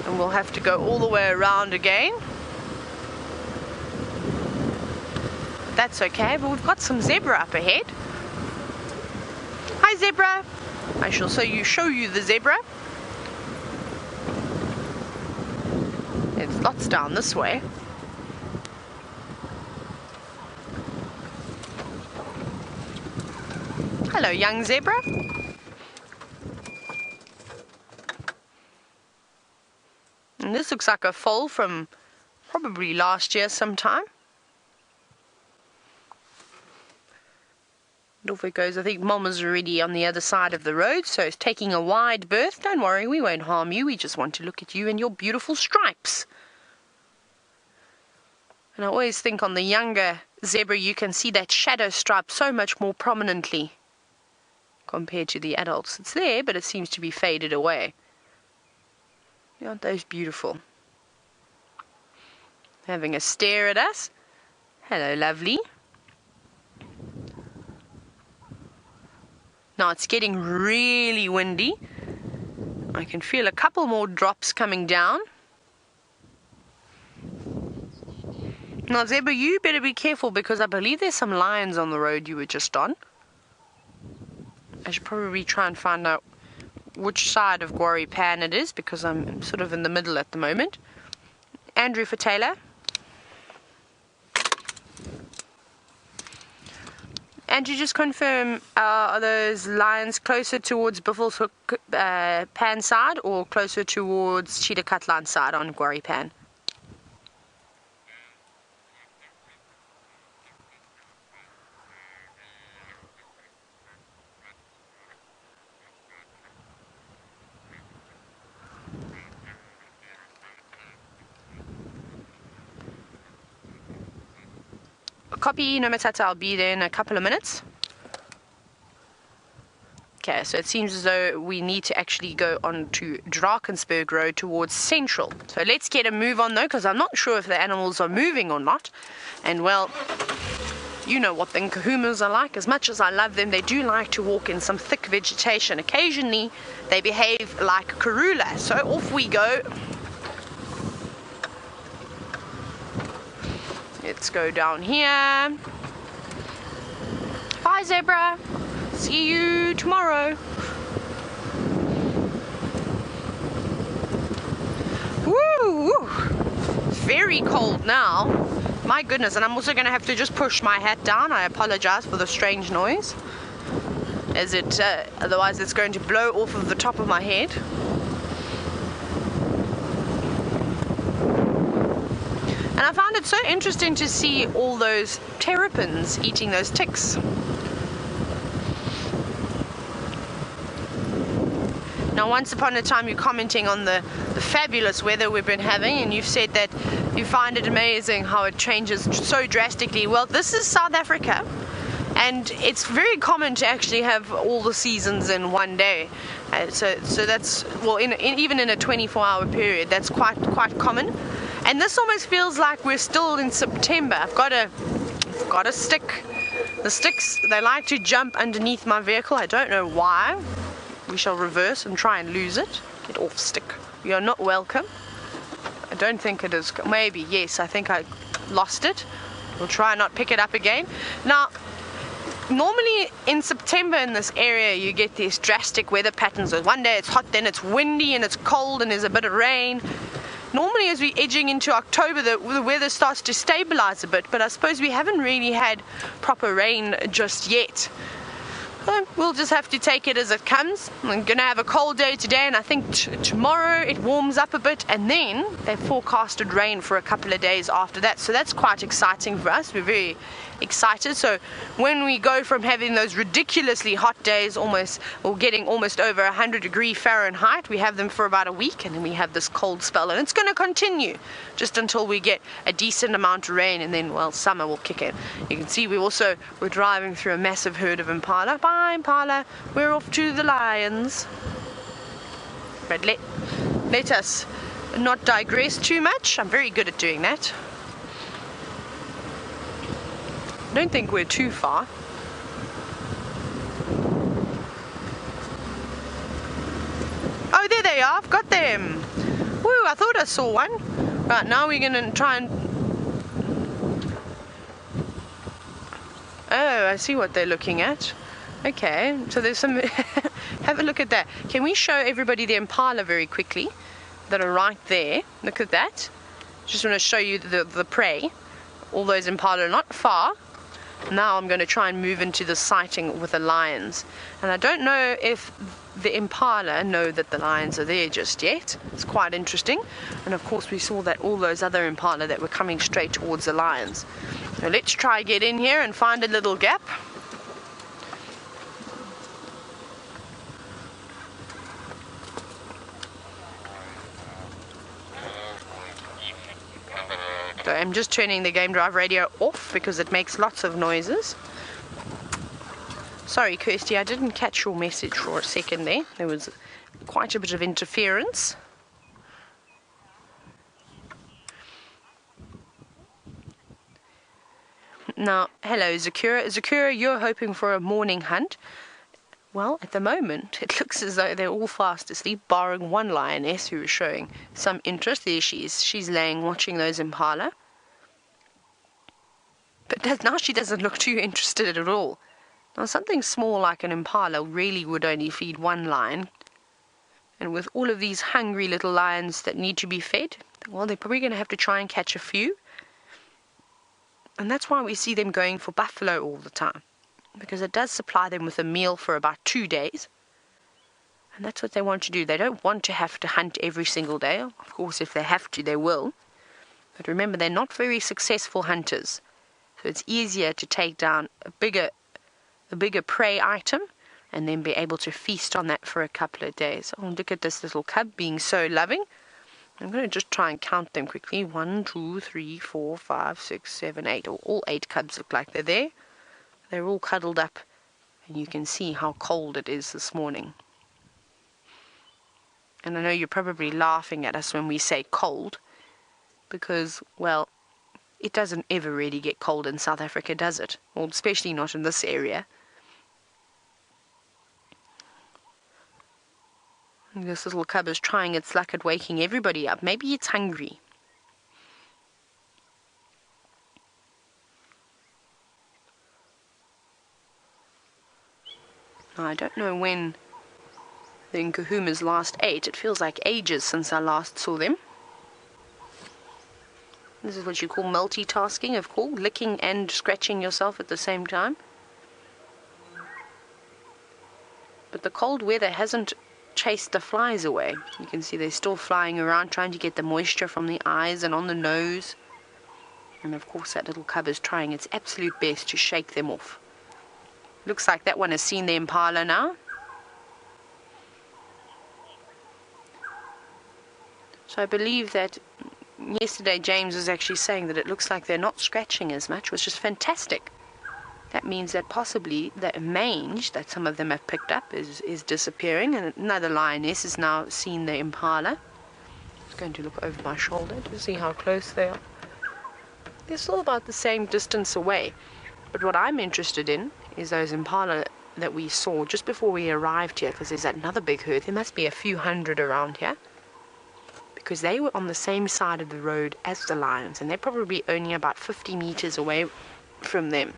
and we'll have to go all the way around again. That's okay, but we've got some zebra up ahead. Hi zebra! I shall show you the zebra. There's lots down this way. Hello, young zebra. And this looks like a foal from probably last year sometime. And off it goes. I think Mama's already on the other side of the road, so it's taking a wide berth. Don't worry, we won't harm you. We just want to look at you and your beautiful stripes. And I always think on the younger zebra you can see that shadow stripe so much more prominently compared to the adults. It's there, but it seems to be faded away. Aren't those beautiful? Having a stare at us. Hello, lovely. Now it's getting really windy. I can feel a couple more drops coming down. Now, zebra, you better be careful, because I believe there's some lions on the road you were just on. I should probably try and find out which side of Quarry Pan it is, because I'm sort of in the middle at the moment. Andrew for Taylor. Andrew, just confirm, are those lions closer towards Buffalo's Hook Pan side or closer towards Cheetah Cutline side on Quarry Pan? Copy, no matata, I'll be there in a couple of minutes. Okay, so it seems as though we need to actually go on to Drakensberg Road towards Central. So let's get a move on though, because I'm not sure if the animals are moving or not. And well, you know what the Enkahumas are like. As much as I love them, they do like to walk in some thick vegetation. Occasionally, they behave like Karula. So off we go. Let's go down here. Bye, zebra. See you tomorrow. Woo! It's very cold now. My goodness, and I'm also going to have to just push my hat down. I apologize for the strange noise, as it otherwise it's going to blow off of the top of my head. And I found it so interesting to see all those terrapins eating those ticks. Now, once upon a time, you're commenting on the fabulous weather we've been having, and you've said that you find it amazing how it changes so drastically. Well, this is South Africa, and it's very common to actually have all the seasons in one day. So that's, well, even in a 24-hour period, that's quite common. And this almost feels like we're still in September. I've got a stick. The sticks, they like to jump underneath my vehicle. I don't know why. We shall reverse and try and lose it. Get off, stick. You are not welcome. I don't think it is. Maybe, yes, I think I lost it. We'll try and not pick it up again. Now, normally in September in this area you get these drastic weather patterns. One day it's hot, then it's windy and it's cold and there's a bit of rain. Normally as we're edging into October the weather starts to stabilize a bit, but I suppose we haven't really had proper rain just yet. So we'll just have to take it as it comes. I'm going to have a cold day today, and I think tomorrow it warms up a bit, and then they've forecasted rain for a couple of days after that. So that's quite exciting for us. We're very excited. So when we go from having those ridiculously hot days, getting almost over 100 Fahrenheit, we have them for about a week, and then we have this cold spell, and it's going to continue just until we get a decent amount of rain, and then, well, summer will kick in. You can see we're driving through a massive herd of impala. Bye, Impala, we're off to the lions. But let us not digress too much. I'm very good at doing that. I don't think we're too far. Oh, there they are. I've got them. Woo, I thought I saw one. Right, now we're going to try and... Oh, I see what they're looking at. Okay, so there's some... Have a look at that. Can we show everybody the impala very quickly that are right there? Look at that. Just want to show you the prey. All those impala are not far. Now I'm going to try and move into the sighting with the lions. And I don't know if the impala know that the lions are there just yet. It's quite interesting. And of course we saw that all those other impala that were coming straight towards the lions. So let's try get in here and find a little gap. So I'm just turning the Game Drive radio off because it makes lots of noises. Sorry, Kirsty, I didn't catch your message for a second there. There was quite a bit of interference. Now, hello, Zakura. Zakura, you're hoping for a morning hunt. Well, at the moment, it looks as though they're all fast asleep, barring one lioness who is showing some interest. There she is. She's laying watching those impala. But now she doesn't look too interested at all. Now, something small like an impala really would only feed one lion. And with all of these hungry little lions that need to be fed, well, they're probably going to have to try and catch a few. And that's why we see them going for buffalo all the time, because it does supply them with a meal for about 2 days. And that's what they want to do. They don't want to have to hunt every single day. Of course, if they have to, they will. But remember, they're not very successful hunters. So it's easier to take down a bigger prey item and then be able to feast on that for a couple of days. Oh, look at this little cub being so loving. I'm going to just try and count them quickly. 1, 2, 3, 4, 5, 6, 7, 8. All 8 cubs look like they're there. They're all cuddled up, and you can see how cold it is this morning. And I know you're probably laughing at us when we say cold, because, well, it doesn't ever really get cold in South Africa, does it? Well, especially not in this area. This little cub is trying its luck at waking everybody up. Maybe it's hungry. Now, I don't know when the Enkahumas last ate. It feels like ages since I last saw them. This is what you call multitasking, of course, licking and scratching yourself at the same time. But the cold weather hasn't chased the flies away. You can see they're still flying around, trying to get the moisture from the eyes and on the nose. And of course that little cub is trying its absolute best to shake them off. Looks like that one has seen the impala now. So I believe that yesterday James was actually saying that it looks like they're not scratching as much, which is fantastic. That means that possibly the mange that some of them have picked up is disappearing, and another lioness has now seen the impala. I'm just going to look over my shoulder to see how close they are. They're still about the same distance away, but what I'm interested in is those impala that we saw just before we arrived here, because there's another big herd. There must be a few hundred around here, because they were on the same side of the road as the lions, and they're probably only about 50 meters away from them.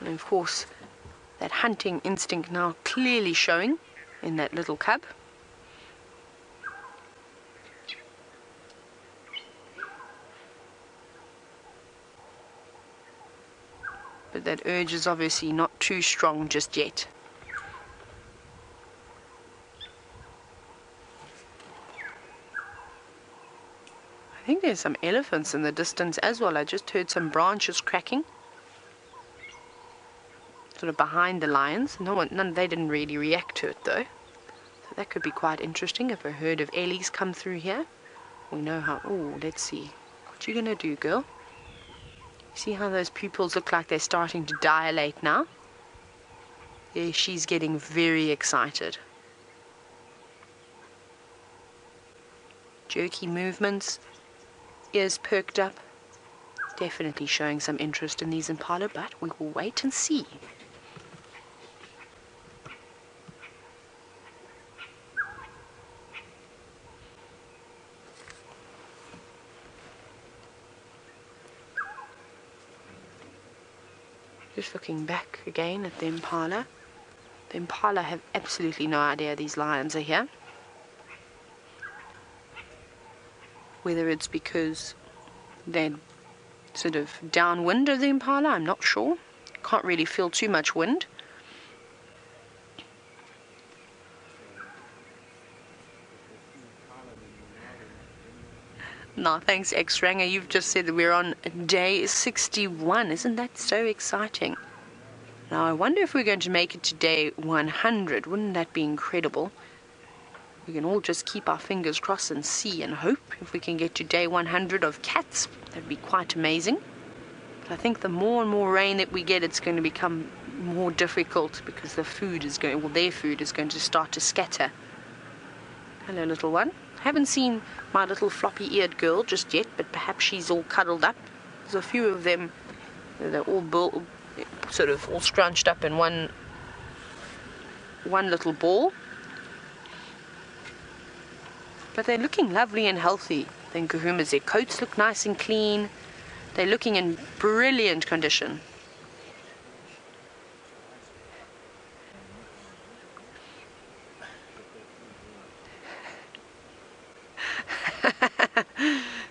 And of course, that hunting instinct now clearly showing in that little cub. But that urge is obviously not too strong just yet. I think there's some elephants in the distance as well. I just heard some branches cracking. Sort of behind the lions. They didn't really react to it though. So that could be quite interesting if a herd of Ellies come through here. We know how... Oh, let's see. What you gonna do, girl? See how those pupils look like they're starting to dilate now? Yeah, she's getting very excited. Jerky movements. Ears perked up. Definitely showing some interest in these impala, but we will wait and see. Just looking back again at the impala. The impala have absolutely no idea these lions are here. Whether it's because they're sort of downwind of the impala, I'm not sure. Can't really feel too much wind. No, thanks, X-Ranger. You've just said that we're on day 61. Isn't that so exciting? Now, I wonder if we're going to make it to day 100. Wouldn't that be incredible? We can all just keep our fingers crossed and see and hope if we can get to day 100 of cats. That'd be quite amazing. But I think the more and more rain that we get, it's going to become more difficult because the food is going, well, their food is going to start to scatter. Hello, little one. Haven't seen my little floppy-eared girl just yet, but perhaps she's all cuddled up. There's a few of them, they're all sort of all scrunched up in one little ball. But they're looking lovely and healthy. The Enkahumas, their coats look nice and clean. They're looking in brilliant condition.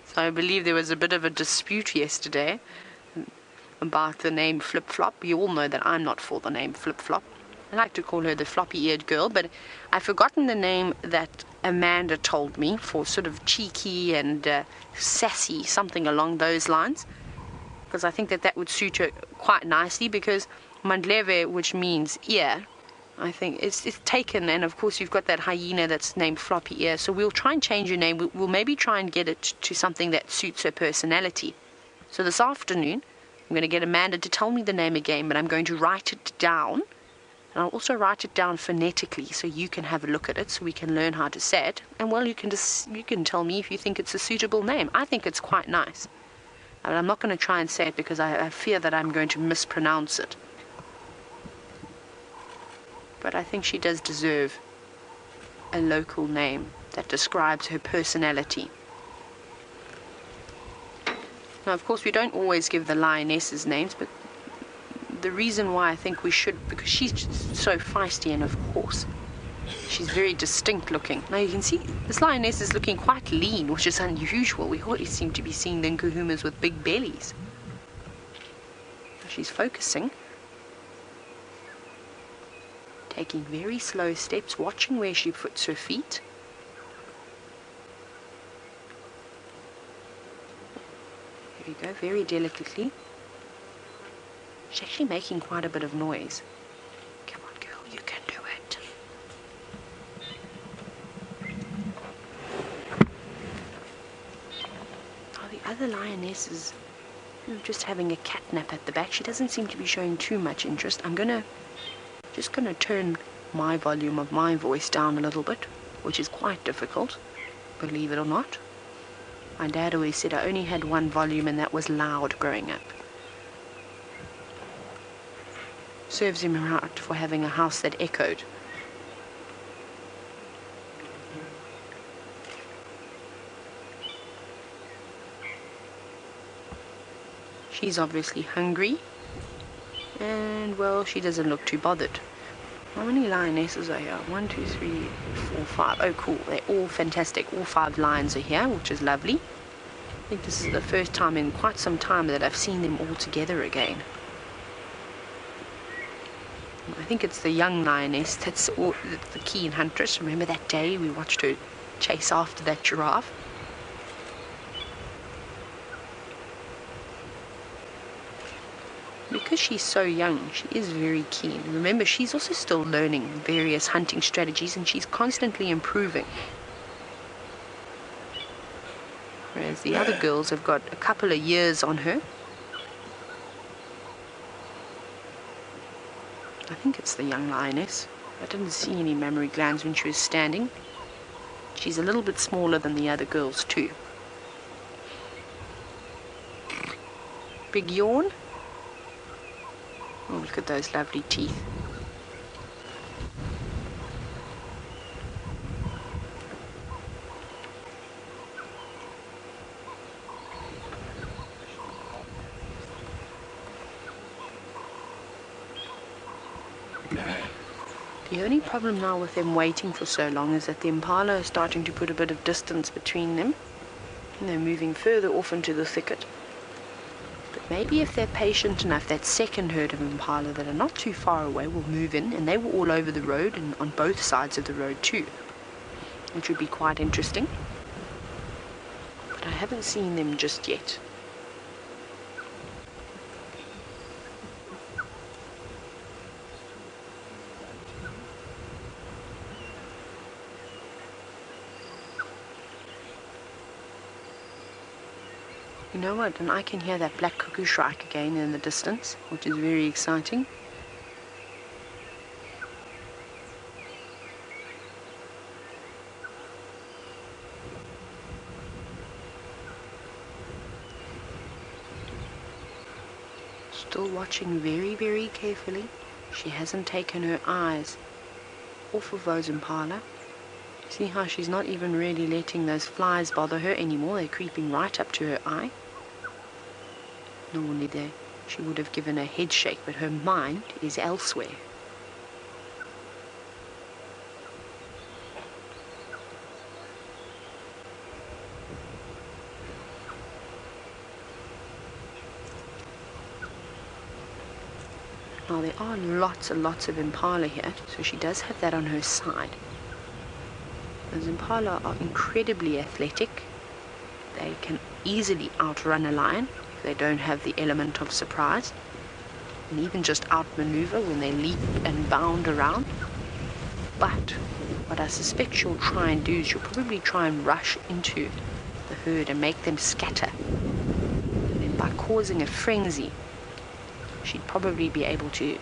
So I believe there was a bit of a dispute yesterday about the name Flip Flop. You all know that I'm not for the name Flip Flop. I like to call her the floppy-eared girl, but I've forgotten the name that Amanda told me for sort of cheeky and sassy, something along those lines. Because I think that would suit her quite nicely, because Mandleve, which means ear, I think it's taken, and of course you've got that hyena that's named Floppy Ear, so we'll try and change her name. We'll maybe try and get it to something that suits her personality. So this afternoon, I'm going to get Amanda to tell me the name again, but I'm going to write it down, and I'll also write it down phonetically so you can have a look at it, so we can learn how to say it, and well, you can tell me if you think it's a suitable name. I think it's quite nice. And I'm not going to try and say it because I fear that I'm going to mispronounce it. But I think she does deserve a local name that describes her personality. Now, of course, we don't always give the lionesses names, but the reason why I think we should, because she's just so feisty, and of course, she's very distinct looking. Now you can see this lioness is looking quite lean, which is unusual. We always seem to be seeing the Enkahumas with big bellies. She's focusing. Taking very slow steps, watching where she puts her feet. There we go, very delicately. She's actually making quite a bit of noise. Come on, girl, you can do it. Oh, the other lioness is just having a cat nap at the back. She doesn't seem to be showing too much interest. I'm just gonna turn my volume of my voice down a little bit, which is quite difficult, believe it or not. My dad always said I only had one volume, and that was loud growing up. Serves him right for having a house that echoed. She's obviously hungry, and well, she doesn't look too bothered. How many lionesses are here? 1, 2, 3, 4, 5. Oh, cool. They're all fantastic. All 5 lions are here, which is lovely. I think this is the first time in quite some time that I've seen them all together again. I think it's the young lioness that's the keen huntress. Remember that day we watched her chase after that giraffe? Because she's so young, she is very keen. Remember, she's also still learning various hunting strategies and she's constantly improving. Whereas the other girls have got a couple of years on her. I think it's the young lioness. I didn't see any mammary glands when she was standing. She's a little bit smaller than the other girls too. Big yawn. Oh, look at those lovely teeth. The only problem now with them waiting for so long is that the impala is starting to put a bit of distance between them and they're moving further off into the thicket. But maybe if they're patient enough, that second herd of impala that are not too far away will move in, and they were all over the road and on both sides of the road too, which would be quite interesting. But I haven't seen them just yet. You know what, and I can hear that black cuckoo shrike again in the distance, which is very exciting. Still watching very, very carefully. She hasn't taken her eyes off of those impala. See how she's not even really letting those flies bother her anymore. They're creeping right up to her eye. Normally she would have given a head shake, but her mind is elsewhere. Now there are lots and lots of impala here, so she does have that on her side. Those impala are incredibly athletic. They can easily outrun a lion. They don't have the element of surprise, and even just outmaneuver when they leap and bound around. But what I suspect she'll try and do is she'll probably try and rush into the herd and make them scatter. And then by causing a frenzy, she'd probably be able to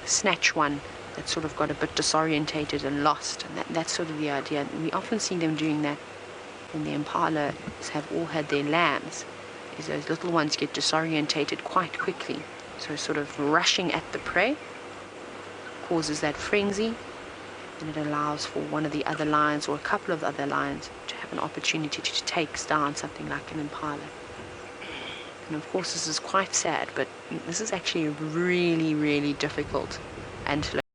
snatch one that sort of got a bit disorientated and lost. And that's sort of the idea. And we often see them doing that when the impalas have all had their lambs. Is those little ones get disorientated quite quickly. So sort of rushing at the prey causes that frenzy, and it allows for one of the other lions or a couple of other lions to have an opportunity to take down something like an impala. And of course this is quite sad, but this is actually really, really difficult antelope